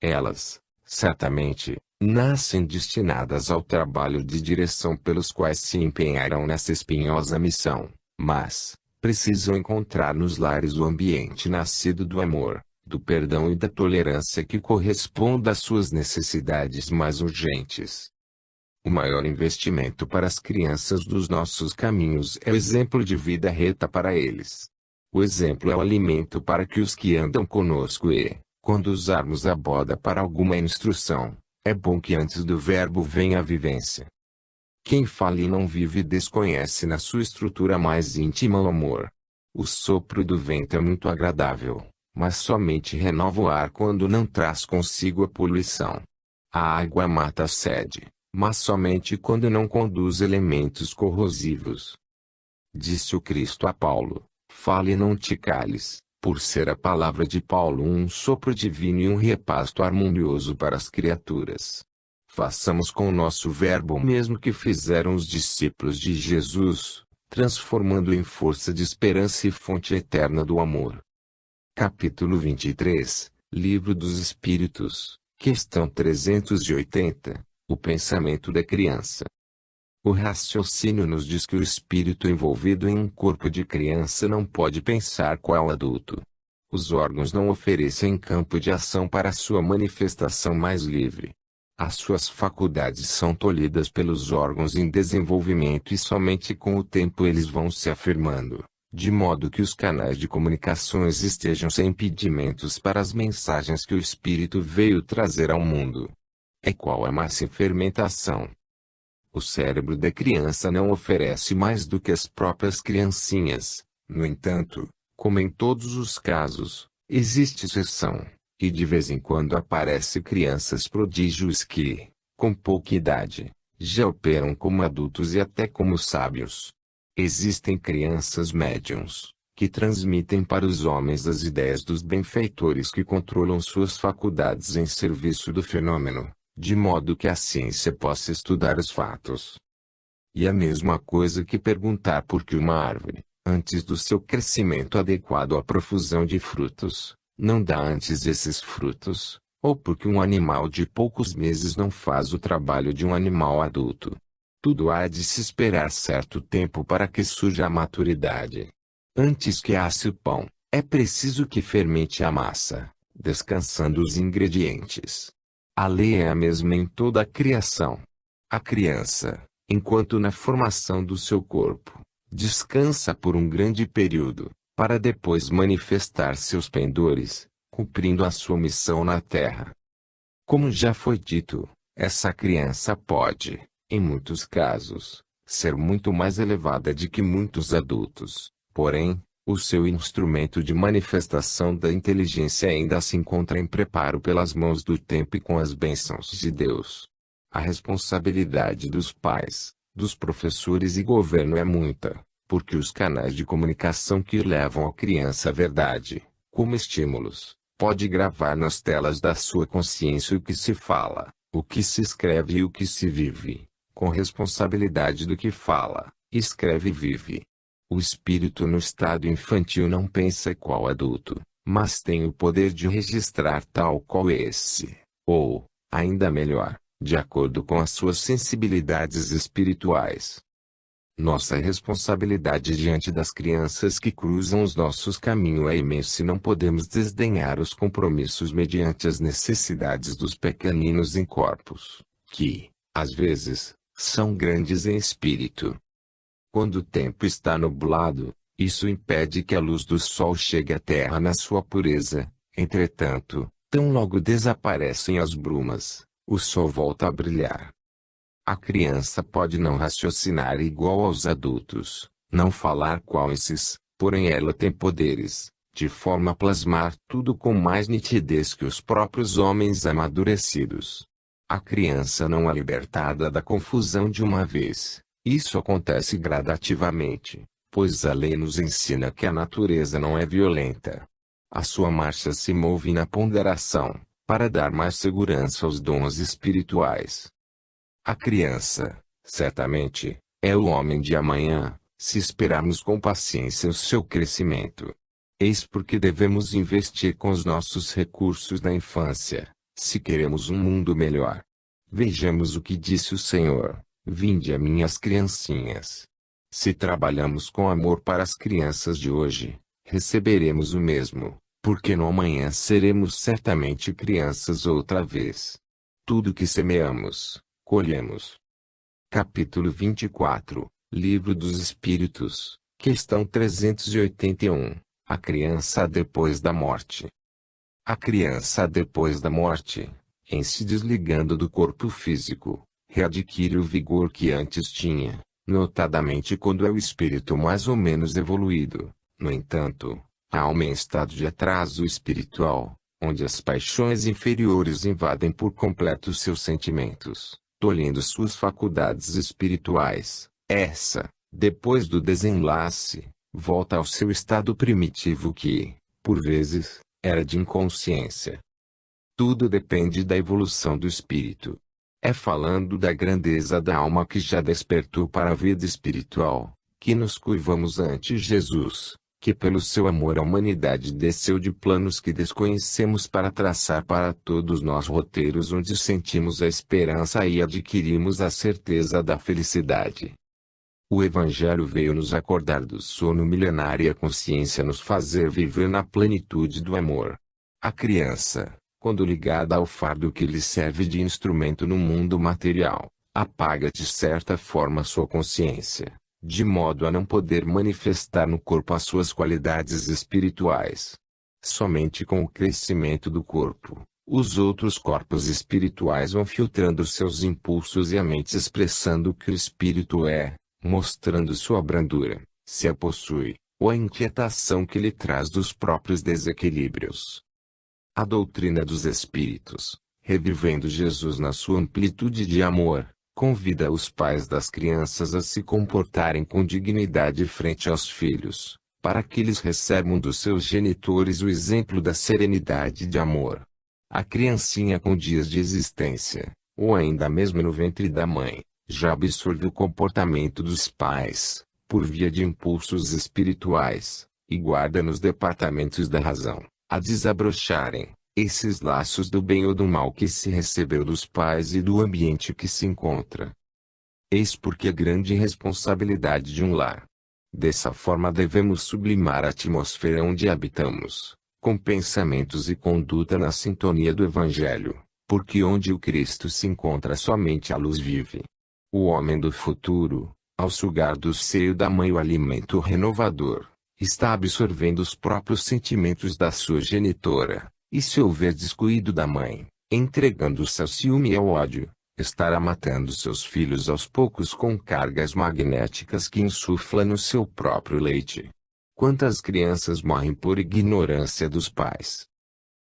Elas, certamente, nascem destinadas ao trabalho de direção pelos quais se empenharão nessa espinhosa missão, mas precisam encontrar nos lares o ambiente nascido do amor, do perdão e da tolerância que corresponda às suas necessidades mais urgentes. O maior investimento para as crianças dos nossos caminhos é o exemplo de vida reta para eles. O exemplo é o alimento para que os que andam conosco e, quando usarmos a boda para alguma instrução, é bom que antes do verbo venha a vivência. Quem fala e não vive desconhece na sua estrutura mais íntima o amor. O sopro do vento é muito agradável, mas somente renova o ar quando não traz consigo a poluição. A água mata a sede, mas somente quando não conduz elementos corrosivos. Disse o Cristo a Paulo: fale e não te cales, por ser a palavra de Paulo um sopro divino e um repasto harmonioso para as criaturas. Façamos com o nosso verbo o mesmo que fizeram os discípulos de Jesus, transformando-o em força de esperança e fonte eterna do amor. Capítulo 23, Livro dos Espíritos, questão 380, o pensamento da criança. O raciocínio nos diz que o espírito envolvido em um corpo de criança não pode pensar qual adulto. Os órgãos não oferecem campo de ação para sua manifestação mais livre. As suas faculdades são tolhidas pelos órgãos em desenvolvimento e somente com o tempo eles vão se afirmando, de modo que os canais de comunicações estejam sem impedimentos para as mensagens que o espírito veio trazer ao mundo. É qual a massa em fermentação. O cérebro da criança não oferece mais do que as próprias criancinhas. No entanto, como em todos os casos, existe exceção, e de vez em quando aparecem crianças prodígios que, com pouca idade, já operam como adultos e até como sábios. Existem crianças médiuns, que transmitem para os homens as ideias dos benfeitores que controlam suas faculdades em serviço do fenômeno, de modo que a ciência possa estudar os fatos. E a mesma coisa que perguntar por que uma árvore, antes do seu crescimento adequado à profusão de frutos, não dá antes esses frutos, ou porque um animal de poucos meses não faz o trabalho de um animal adulto. Tudo há de se esperar certo tempo para que surja a maturidade. Antes que asse o pão, é preciso que fermente a massa, descansando os ingredientes. A lei é a mesma em toda a criação. A criança, enquanto na formação do seu corpo, descansa por um grande período, para depois manifestar seus pendores, cumprindo a sua missão na Terra. Como já foi dito, essa criança pode, em muitos casos, ser muito mais elevada do que muitos adultos, porém, o seu instrumento de manifestação da inteligência ainda se encontra em preparo pelas mãos do tempo e com as bênçãos de Deus. A responsabilidade dos pais, dos professores e governo é muita, porque os canais de comunicação que levam à criança a verdade, como estímulos, pode gravar nas telas da sua consciência o que se fala, o que se escreve e o que se vive, com responsabilidade do que fala, escreve e vive. O espírito no estado infantil não pensa qual adulto, mas tem o poder de registrar tal qual esse, ou, ainda melhor, de acordo com as suas sensibilidades espirituais. Nossa responsabilidade diante das crianças que cruzam os nossos caminhos é imensa e não podemos desdenhar os compromissos mediante as necessidades dos pequeninos em corpos, que, às vezes, são grandes em espírito. Quando o tempo está nublado, isso impede que a luz do sol chegue à terra na sua pureza. Entretanto, tão logo desaparecem as brumas, o sol volta a brilhar. A criança pode não raciocinar igual aos adultos, não falar qual esses, porém ela tem poderes, de forma a plasmar tudo com mais nitidez que os próprios homens amadurecidos. A criança não é libertada da confusão de uma vez. Isso acontece gradativamente, pois a lei nos ensina que a natureza não é violenta. A sua marcha se move na ponderação, para dar mais segurança aos dons espirituais. A criança, certamente, é o homem de amanhã, se esperarmos com paciência o seu crescimento. Eis porque devemos investir com os nossos recursos na infância, se queremos um mundo melhor. Vejamos o que disse o Senhor: vinde a minhas criancinhas. Se trabalhamos com amor para as crianças de hoje, receberemos o mesmo, porque no amanhã seremos certamente crianças outra vez. Tudo que semeamos, colhemos. Capítulo 24, Livro dos Espíritos, questão 381, a criança depois da morte. A criança depois da morte, em se desligando do corpo físico, readquire o vigor que antes tinha, notadamente quando é o espírito mais ou menos evoluído. No entanto, a alma em estado de atraso espiritual, onde as paixões inferiores invadem por completo seus sentimentos, tolhindo suas faculdades espirituais, essa, depois do desenlace, volta ao seu estado primitivo que, por vezes, era de inconsciência. Tudo depende da evolução do espírito. É falando da grandeza da alma que já despertou para a vida espiritual, que nos curvamos ante Jesus, que pelo seu amor à humanidade desceu de planos que desconhecemos para traçar para todos nós roteiros onde sentimos a esperança e adquirimos a certeza da felicidade. O Evangelho veio nos acordar do sono milenar e a consciência nos fazer viver na plenitude do amor. A criança, quando ligada ao fardo que lhe serve de instrumento no mundo material, apaga de certa forma sua consciência, de modo a não poder manifestar no corpo as suas qualidades espirituais. Somente com o crescimento do corpo, os outros corpos espirituais vão filtrando seus impulsos e a mente expressando o que o espírito é, mostrando sua brandura, se a possui, ou a inquietação que lhe traz dos próprios desequilíbrios. A doutrina dos espíritos, revivendo Jesus na sua amplitude de amor, convida os pais das crianças a se comportarem com dignidade frente aos filhos, para que eles recebam dos seus genitores o exemplo da serenidade e de amor. A criancinha com dias de existência, ou ainda mesmo no ventre da mãe, já absorve o comportamento dos pais, por via de impulsos espirituais, e guarda nos departamentos da razão, a desabrocharem esses laços do bem ou do mal que se recebeu dos pais e do ambiente que se encontra. Eis porque a grande responsabilidade de um lar. Dessa forma devemos sublimar a atmosfera onde habitamos, com pensamentos e conduta na sintonia do Evangelho, porque onde o Cristo se encontra somente a luz vive. O homem do futuro, ao sugar do seio da mãe o alimento renovador, está absorvendo os próprios sentimentos da sua genitora, E se houver descuido da mãe, entregando-se ao ciúme e ao ódio, estará matando seus filhos aos poucos com cargas magnéticas que insufla no seu próprio leite. Quantas crianças morrem por ignorância dos pais?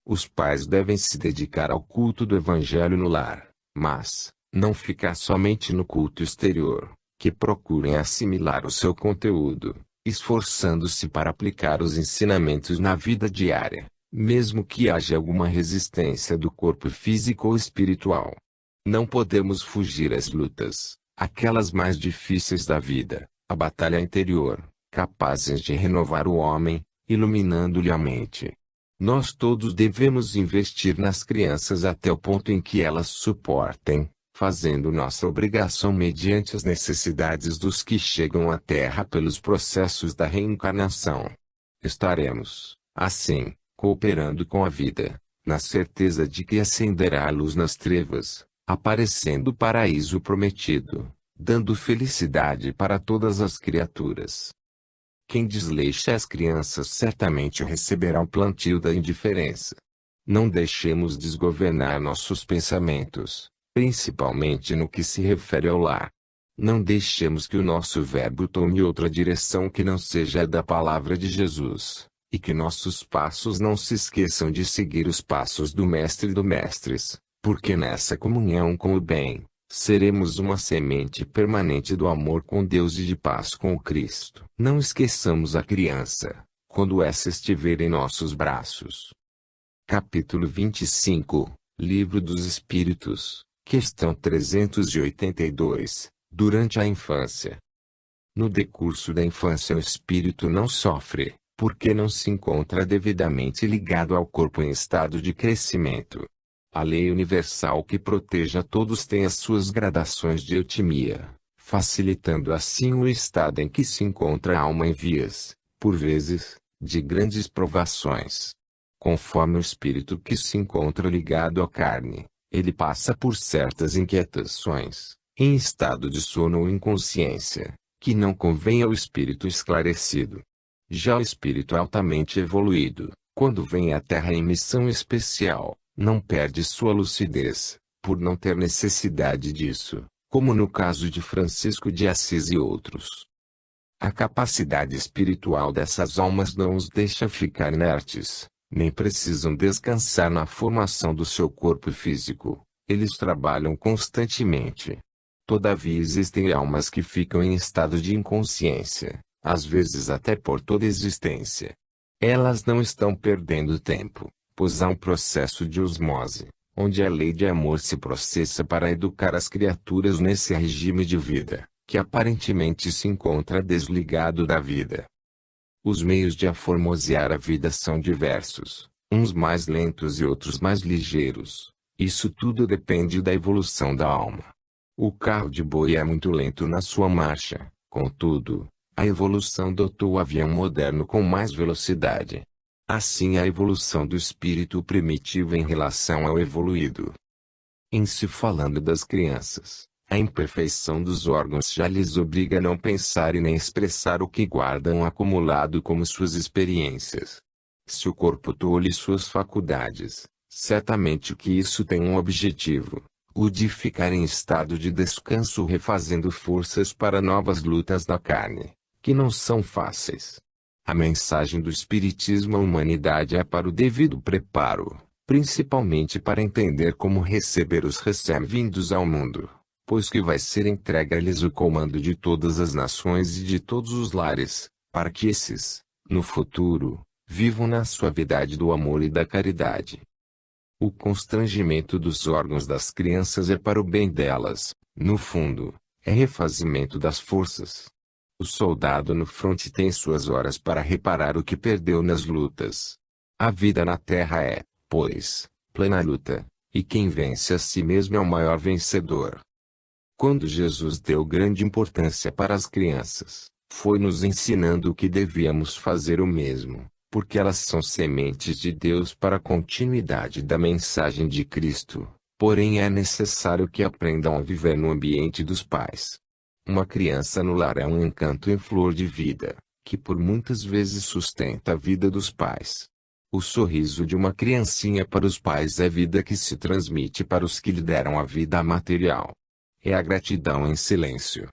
Os pais devem se dedicar ao culto do evangelho no lar, mas não ficar somente no culto exterior, que procurem assimilar o seu conteúdo, esforçando-se para aplicar os ensinamentos na vida diária, mesmo que haja alguma resistência do corpo físico ou espiritual. Não podemos fugir às lutas, aquelas mais difíceis da vida, a batalha interior, capazes de renovar o homem, iluminando-lhe a mente. Nós todos devemos investir nas crianças até o ponto em que elas suportem, fazendo nossa obrigação mediante as necessidades dos que chegam à Terra pelos processos da reencarnação. Estaremos, assim, cooperando com a vida, na certeza de que acenderá a luz nas trevas, aparecendo o paraíso prometido, dando felicidade para todas as criaturas. Quem desleixa as crianças certamente receberá o plantio da indiferença. Não deixemos desgovernar nossos pensamentos, principalmente no que se refere ao lar. Não deixemos que o nosso verbo tome outra direção que não seja a da palavra de Jesus, e que nossos passos não se esqueçam de seguir os passos do Mestre dos Mestres, porque nessa comunhão com o bem, seremos uma semente permanente do amor com Deus e de paz com o Cristo. Não esqueçamos a criança, quando essa estiver em nossos braços. Capítulo 25, Livro dos Espíritos, questão 382, durante a infância. No decurso da infância o espírito não sofre, porque não se encontra devidamente ligado ao corpo em estado de crescimento. A lei universal que protege a todos tem as suas gradações de eutimia, facilitando assim o estado em que se encontra a alma em vias, por vezes, de grandes provações. Conforme o espírito que se encontra ligado à carne, ele passa por certas inquietações, em estado de sono ou inconsciência, que não convém ao espírito esclarecido. Já o espírito altamente evoluído, quando vem à Terra em missão especial, não perde sua lucidez, por não ter necessidade disso, como no caso de Francisco de Assis e outros. A capacidade espiritual dessas almas não os deixa ficar inertes, nem precisam descansar na formação do seu corpo físico, eles trabalham constantemente. Todavia existem almas que ficam em estado de inconsciência, às vezes até por toda a existência. Elas não estão perdendo tempo, pois há um processo de osmose, onde a lei de amor se processa para educar as criaturas nesse regime de vida, que aparentemente se encontra desligado da vida. Os meios de aformosear a vida são diversos, uns mais lentos e outros mais ligeiros. Isso tudo depende da evolução da alma. O carro de boi é muito lento na sua marcha, contudo, a evolução dotou o avião moderno com mais velocidade. Assim a evolução do espírito primitivo em relação ao evoluído. Em se falando das crianças, a imperfeição dos órgãos já lhes obriga a não pensar e nem expressar o que guardam acumulado como suas experiências. Se o corpo tolhe suas faculdades, certamente que isso tem um objetivo, o de ficar em estado de descanso refazendo forças para novas lutas da carne, que não são fáceis. A mensagem do Espiritismo à humanidade é para o devido preparo, principalmente para entender como receber os recém-vindos ao mundo, pois que vai ser entregue a eles o comando de todas as nações e de todos os lares, para que esses, no futuro, vivam na suavidade do amor e da caridade. O constrangimento dos órgãos das crianças é para o bem delas, no fundo, é refazimento das forças. O soldado no fronte tem suas horas para reparar o que perdeu nas lutas. A vida na terra é, pois, plena luta, e quem vence a si mesmo é o maior vencedor. Quando Jesus deu grande importância para as crianças, foi nos ensinando que devíamos fazer o mesmo, porque elas são sementes de Deus para a continuidade da mensagem de Cristo, porém é necessário que aprendam a viver no ambiente dos pais. Uma criança no lar é um encanto em flor de vida, que por muitas vezes sustenta a vida dos pais. O sorriso de uma criancinha para os pais é vida que se transmite para os que lhe deram a vida material. É a gratidão em silêncio.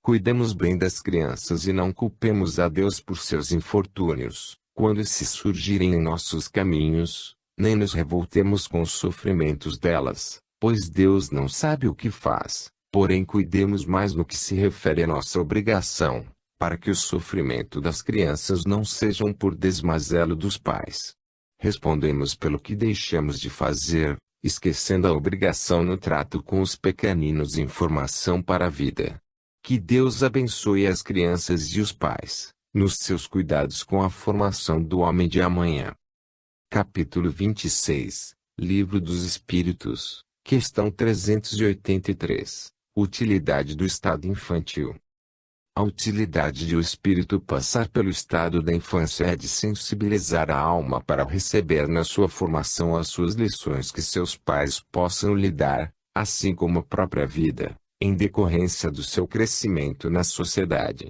Cuidemos bem das crianças e não culpemos a Deus por seus infortúnios, quando esses surgirem em nossos caminhos, nem nos revoltemos com os sofrimentos delas, pois Deus não sabe o que faz, porém cuidemos mais no que se refere à nossa obrigação, para que o sofrimento das crianças não sejam por desmazelo dos pais. Respondemos pelo que deixamos de fazer, esquecendo a obrigação no trato com os pequeninos em formação para a vida. Que Deus abençoe as crianças e os pais, nos seus cuidados com a formação do homem de amanhã. Capítulo 26, Livro dos Espíritos, questão 383. Utilidade do estado infantil. A utilidade de o espírito passar pelo estado da infância é de sensibilizar a alma para receber na sua formação as suas lições que seus pais possam lhe dar, assim como a própria vida, em decorrência do seu crescimento na sociedade.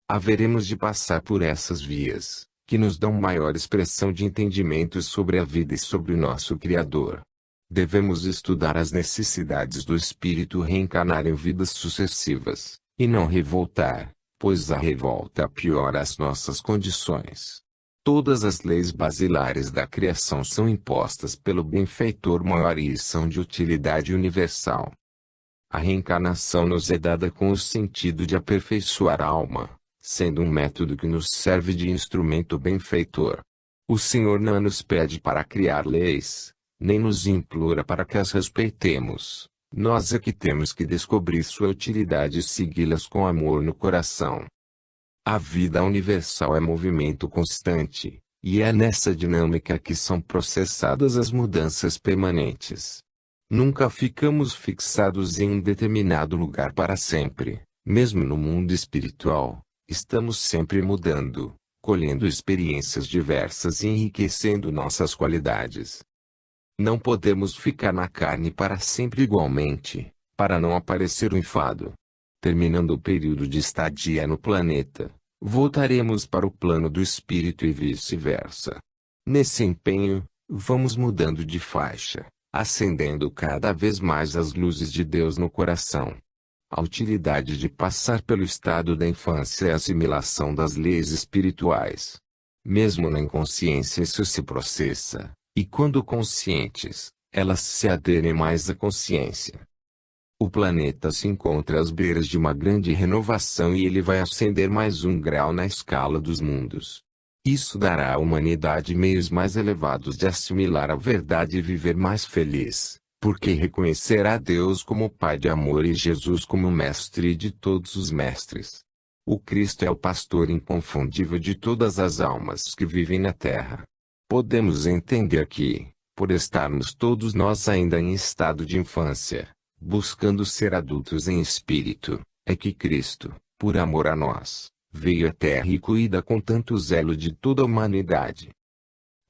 Haveremos de passar por essas vias, que nos dão maior expressão de entendimento sobre a vida e sobre o nosso Criador. Devemos estudar as necessidades do espírito reencarnar em vidas sucessivas, e não revoltar, pois a revolta piora as nossas condições. Todas as leis basilares da criação são impostas pelo benfeitor maior e são de utilidade universal. A reencarnação nos é dada com o sentido de aperfeiçoar a alma, sendo um método que nos serve de instrumento benfeitor. O Senhor não nos pede para criar leis, nem nos implora para que as respeitemos. Nós é que temos que descobrir sua utilidade e segui-las com amor no coração. A vida universal é movimento constante, e é nessa dinâmica que são processadas as mudanças permanentes. Nunca ficamos fixados em um determinado lugar para sempre, mesmo no mundo espiritual, estamos sempre mudando, colhendo experiências diversas e enriquecendo nossas qualidades. Não podemos ficar na carne para sempre igualmente, para não aparecer o enfado. Terminando o período de estadia no planeta, voltaremos para o plano do espírito e vice-versa. Nesse empenho, vamos mudando de faixa, acendendo cada vez mais as luzes de Deus no coração. A utilidade de passar pelo estado da infância é a assimilação das leis espirituais. Mesmo na inconsciência isso se processa. E quando conscientes, elas se aderem mais à consciência. O planeta se encontra às beiras de uma grande renovação e ele vai ascender mais um grau na escala dos mundos. Isso dará à humanidade meios mais elevados de assimilar a verdade e viver mais feliz, porque reconhecerá Deus como Pai de amor e Jesus como Mestre de todos os mestres. O Cristo é o pastor inconfundível de todas as almas que vivem na terra. Podemos entender que, por estarmos todos nós ainda em estado de infância, buscando ser adultos em espírito, é que Cristo, por amor a nós, veio à terra e cuida com tanto zelo de toda a humanidade.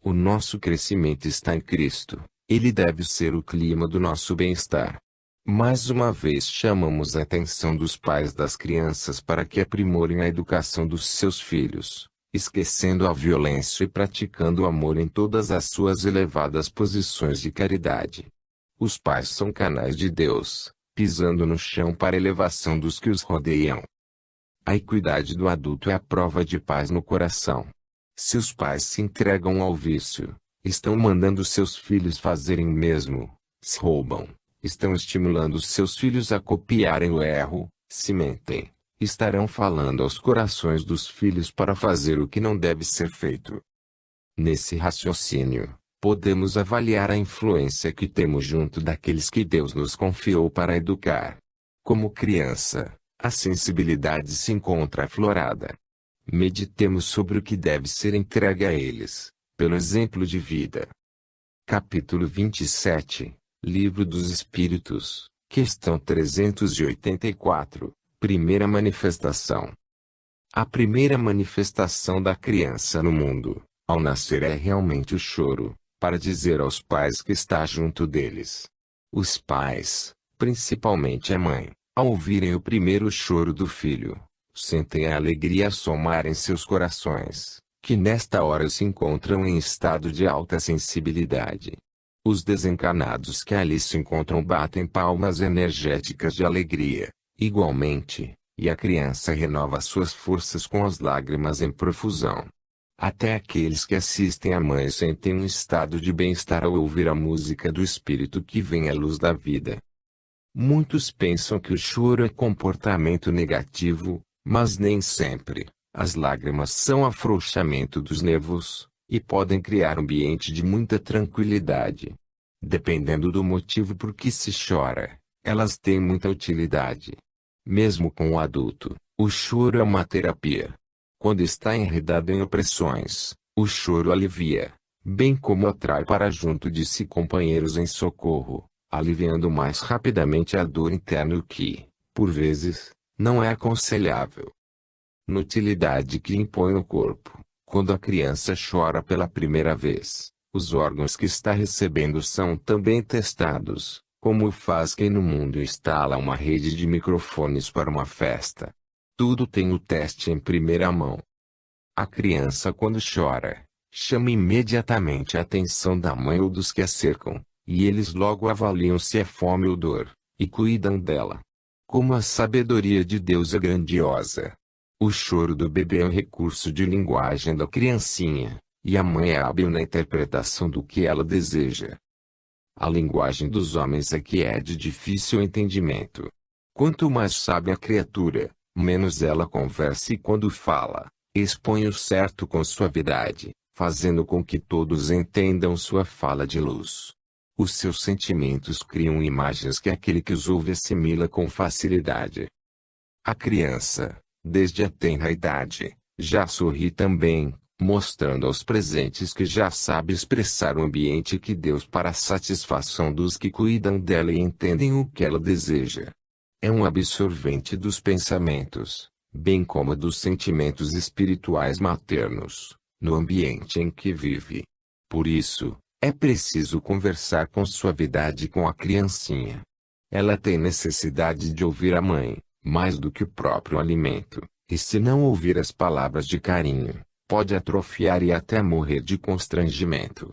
O nosso crescimento está em Cristo, ele deve ser o clima do nosso bem-estar. Mais uma vez chamamos a atenção dos pais das crianças para que aprimorem a educação dos seus filhos, esquecendo a violência e praticando o amor em todas as suas elevadas posições de caridade. Os pais são canais de Deus, pisando no chão para a elevação dos que os rodeiam. A equidade do adulto é a prova de paz no coração. Se os pais se entregam ao vício, estão mandando seus filhos fazerem o mesmo. Se roubam, estão estimulando seus filhos a copiarem o erro. Se mentem, estarão falando aos corações dos filhos para fazer o que não deve ser feito. Nesse raciocínio, podemos avaliar a influência que temos junto daqueles que Deus nos confiou para educar. Como criança, a sensibilidade se encontra aflorada. Meditemos sobre o que deve ser entregue a eles, pelo exemplo de vida. Capítulo 27, Livro dos Espíritos, questão 384. Primeira manifestação. A primeira manifestação da criança no mundo, ao nascer é realmente o choro, para dizer aos pais que está junto deles. Os pais, principalmente a mãe, ao ouvirem o primeiro choro do filho, sentem a alegria assomar em seus corações, que nesta hora se encontram em estado de alta sensibilidade. Os desencarnados que ali se encontram batem palmas energéticas de alegria, igualmente, e a criança renova suas forças com as lágrimas em profusão. Até aqueles que assistem à mãe sentem um estado de bem-estar ao ouvir a música do espírito que vem à luz da vida. Muitos pensam que o choro é comportamento negativo, mas nem sempre. As lágrimas são afrouxamento dos nervos, e podem criar um ambiente de muita tranquilidade. Dependendo do motivo por que se chora, elas têm muita utilidade. Mesmo com o adulto, o choro é uma terapia. Quando está enredado em opressões, o choro alivia, bem como atrai para junto de si companheiros em socorro, aliviando mais rapidamente a dor interna, o que, por vezes, não é aconselhável. Inutilidade que impõe o corpo. Quando a criança chora pela primeira vez, os órgãos que está recebendo são também testados, como faz quem no mundo instala uma rede de microfones para uma festa. Tudo tem o teste em primeira mão. A criança, quando chora, chama imediatamente a atenção da mãe ou dos que a cercam, e eles logo avaliam se é fome ou dor, e cuidam dela. Como a sabedoria de Deus é grandiosa! O choro do bebê é um recurso de linguagem da criancinha, e a mãe é hábil na interpretação do que ela deseja. A linguagem dos homens é que é de difícil entendimento. Quanto mais sabe a criatura, menos ela conversa, e quando fala, expõe o certo com suavidade, fazendo com que todos entendam sua fala de luz. Os seus sentimentos criam imagens que aquele que os ouve assimila com facilidade. A criança, desde a tenra idade, já sorri também, mostrando aos presentes que já sabe expressar o ambiente que Deus para a satisfação dos que cuidam dela e entendem o que ela deseja. É um absorvente dos pensamentos, bem como dos sentimentos espirituais maternos, no ambiente em que vive. Por isso, é preciso conversar com suavidade com a criancinha. Ela tem necessidade de ouvir a mãe, mais do que o próprio alimento, e se não ouvir as palavras de carinho, pode atrofiar e até morrer de constrangimento.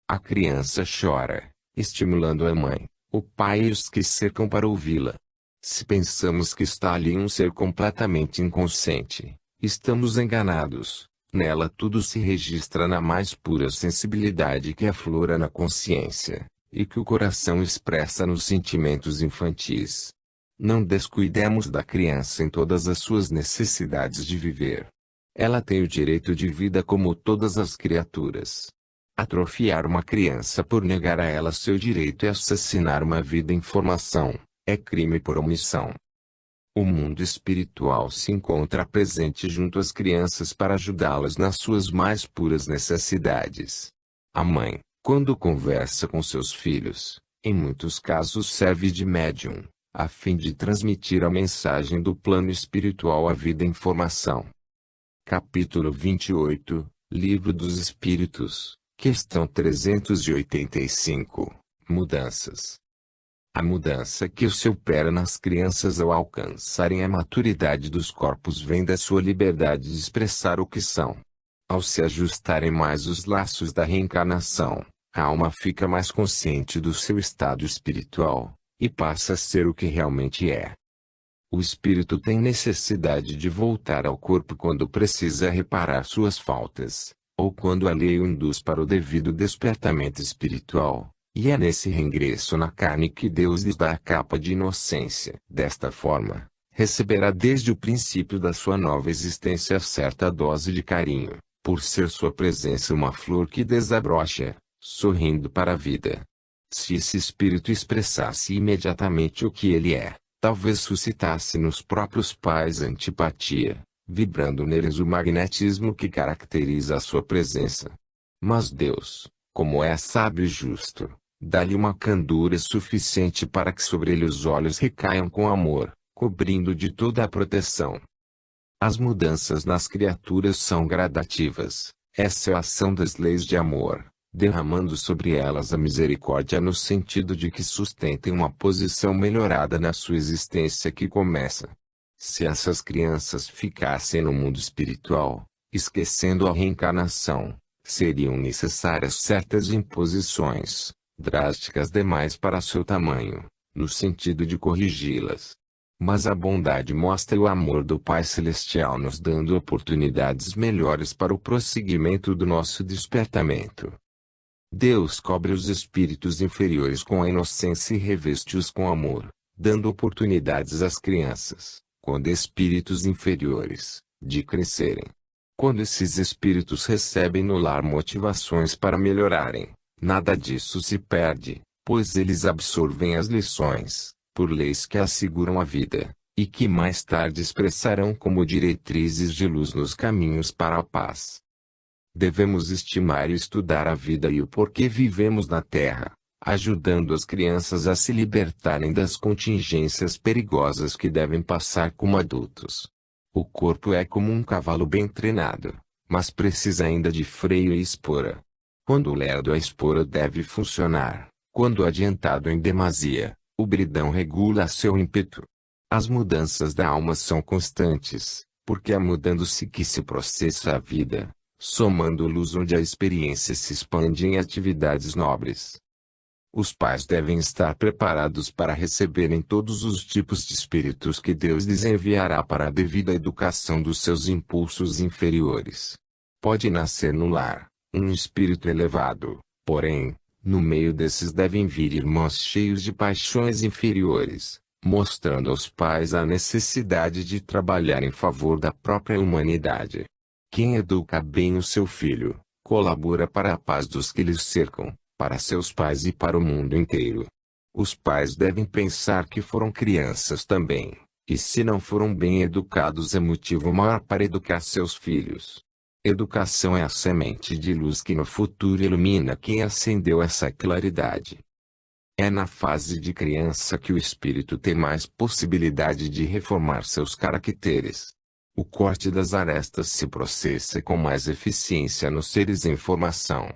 A criança chora, estimulando a mãe, o pai e os que cercam para ouvi-la. Se pensamos que está ali um ser completamente inconsciente, estamos enganados. Nela tudo se registra na mais pura sensibilidade que aflora na consciência, e que o coração expressa nos sentimentos infantis. Não descuidemos da criança em todas as suas necessidades de viver. Ela tem o direito de vida como todas as criaturas. Atrofiar uma criança por negar a ela seu direito é assassinar uma vida em formação, é crime por omissão. O mundo espiritual se encontra presente junto às crianças para ajudá-las nas suas mais puras necessidades. A mãe, quando conversa com seus filhos, em muitos casos serve de médium, a fim de transmitir a mensagem do plano espiritual à vida em formação. Capítulo 28, Livro dos Espíritos, questão 385, Mudanças. A mudança que se opera nas crianças ao alcançarem a maturidade dos corpos vem da sua liberdade de expressar o que são. Ao se ajustarem mais os laços da reencarnação, a alma fica mais consciente do seu estado espiritual, e passa a ser o que realmente é. O espírito tem necessidade de voltar ao corpo quando precisa reparar suas faltas, ou quando a lei o induz para o devido despertamento espiritual. E é nesse reingresso na carne que Deus lhes dá a capa de inocência. Desta forma, receberá desde o princípio da sua nova existência certa dose de carinho, por ser sua presença uma flor que desabrocha, sorrindo para a vida. Se esse espírito expressasse imediatamente o que ele é, talvez suscitasse nos próprios pais antipatia, vibrando neles o magnetismo que caracteriza a sua presença. Mas Deus, como é sábio e justo, dá-lhe uma candura suficiente para que sobre ele os olhos recaiam com amor, cobrindo de toda a proteção. As mudanças nas criaturas são gradativas, essa é a ação das leis de amor, derramando sobre elas a misericórdia no sentido de que sustentem uma posição melhorada na sua existência que começa. Se essas crianças ficassem no mundo espiritual, Esquecendo a reencarnação, seriam necessárias certas imposições, drásticas demais para seu tamanho, no sentido de corrigi-las. Mas a bondade mostra o amor do Pai Celestial nos dando oportunidades melhores para o prosseguimento do nosso despertamento. Deus cobre os espíritos inferiores com a inocência e reveste-os com amor, dando oportunidades às crianças, quando espíritos inferiores, de crescerem. Quando esses espíritos recebem no lar motivações para melhorarem, nada disso se perde, pois eles absorvem as lições, por leis que asseguram a vida, e que mais tarde expressarão como diretrizes de luz nos caminhos para a paz. Devemos estimar e estudar a vida e o porquê vivemos na Terra, ajudando as crianças a se libertarem das contingências perigosas que devem passar como adultos. O corpo é como um cavalo bem treinado, mas precisa ainda de freio e espora. Quando lerdo a espora deve funcionar, quando adiantado em demasia, o bridão regula seu ímpeto. As mudanças da alma são constantes, porque é mudando-se que se processa a vida, somando luz onde a experiência se expande em atividades nobres. Os pais devem estar preparados para receberem todos os tipos de espíritos que Deus lhes enviará para a devida educação dos seus impulsos inferiores. Pode nascer no lar um espírito elevado, porém, no meio desses devem vir irmãos cheios de paixões inferiores, mostrando aos pais a necessidade de trabalhar em favor da própria humanidade. Quem educa bem o seu filho, colabora para a paz dos que lhes cercam, para seus pais e para o mundo inteiro. Os pais devem pensar que foram crianças também, e se não foram bem educados é motivo maior para educar seus filhos. Educação é a semente de luz que no futuro ilumina quem acendeu essa claridade. É na fase de criança que o espírito tem mais possibilidade de reformar seus caracteres. O corte das arestas se processa com mais eficiência nos seres em formação.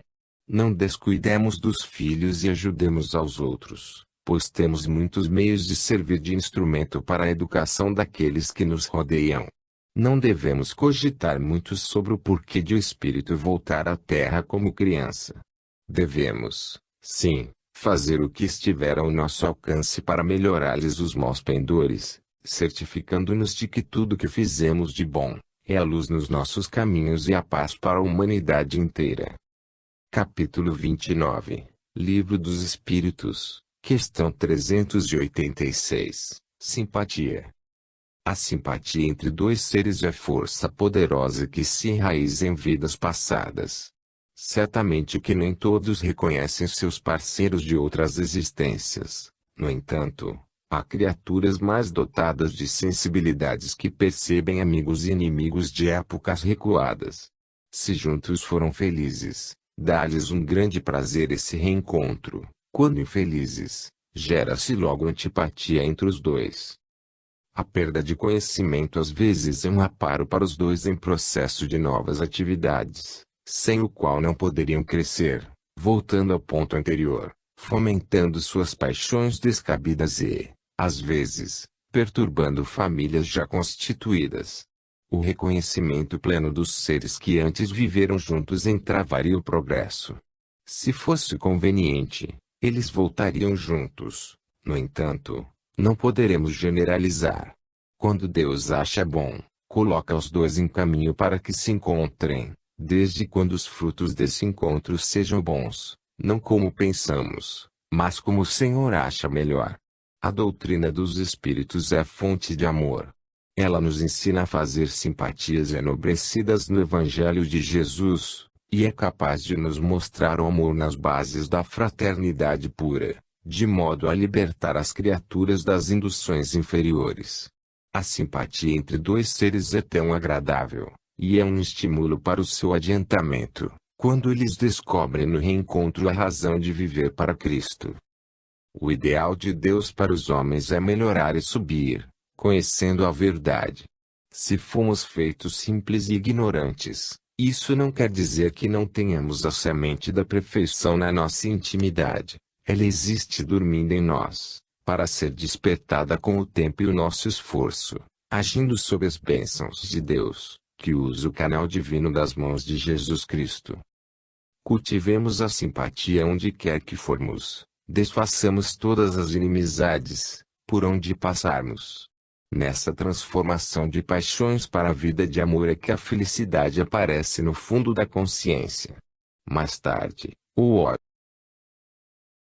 Não descuidemos dos filhos e ajudemos aos outros, pois temos muitos meios de servir de instrumento para a educação daqueles que nos rodeiam. Não devemos cogitar muito sobre o porquê de o espírito voltar à Terra como criança. Devemos, sim, fazer o que estiver ao nosso alcance para melhorar-lhes os maus pendores, certificando-nos de que tudo que fizemos de bom é a luz nos nossos caminhos e a paz para a humanidade inteira. Capítulo 29, Livro dos Espíritos, questão 386, Simpatia. A simpatia entre dois seres é força poderosa que se enraiza em vidas passadas. Certamente que nem todos reconhecem seus parceiros de outras existências. No entanto, há criaturas mais dotadas de sensibilidades que percebem amigos e inimigos de épocas recuadas. Se juntos foram felizes, dá-lhes um grande prazer esse reencontro. Quando infelizes, gera-se logo antipatia entre os dois. A perda de conhecimento às vezes é um aparo para os dois em processo de novas atividades, sem o qual não poderiam crescer, voltando ao ponto anterior, fomentando suas paixões descabidas e, às vezes, perturbando famílias já constituídas. O reconhecimento pleno dos seres que antes viveram juntos entravaria o progresso. Se fosse conveniente, eles voltariam juntos. No entanto, não poderemos generalizar. Quando Deus acha bom, coloca os dois em caminho para que se encontrem, desde quando os frutos desse encontro sejam bons, não como pensamos, mas como o Senhor acha melhor. A doutrina dos Espíritos é fonte de amor. Ela nos ensina a fazer simpatias enobrecidas no Evangelho de Jesus, e é capaz de nos mostrar o amor nas bases da fraternidade pura, de modo a libertar as criaturas das induções inferiores. A simpatia entre dois seres é tão agradável, e é um estímulo para o seu adiantamento, quando eles descobrem no reencontro a razão de viver para Cristo. O ideal de Deus para os homens é melhorar e subir, conhecendo a verdade. Se fomos feitos simples e ignorantes, isso não quer dizer que não tenhamos a semente da perfeição na nossa intimidade. Ela existe dormindo em nós, para ser despertada com o tempo e o nosso esforço, agindo sob as bênçãos de Deus. que use o canal divino das mãos de Jesus Cristo. Cultivemos a simpatia onde quer que formos, desfaçamos todas as inimizades, por onde passarmos. Nessa transformação de paixões para a vida de amor é que a felicidade aparece no fundo da consciência. Mais tarde, o ódio,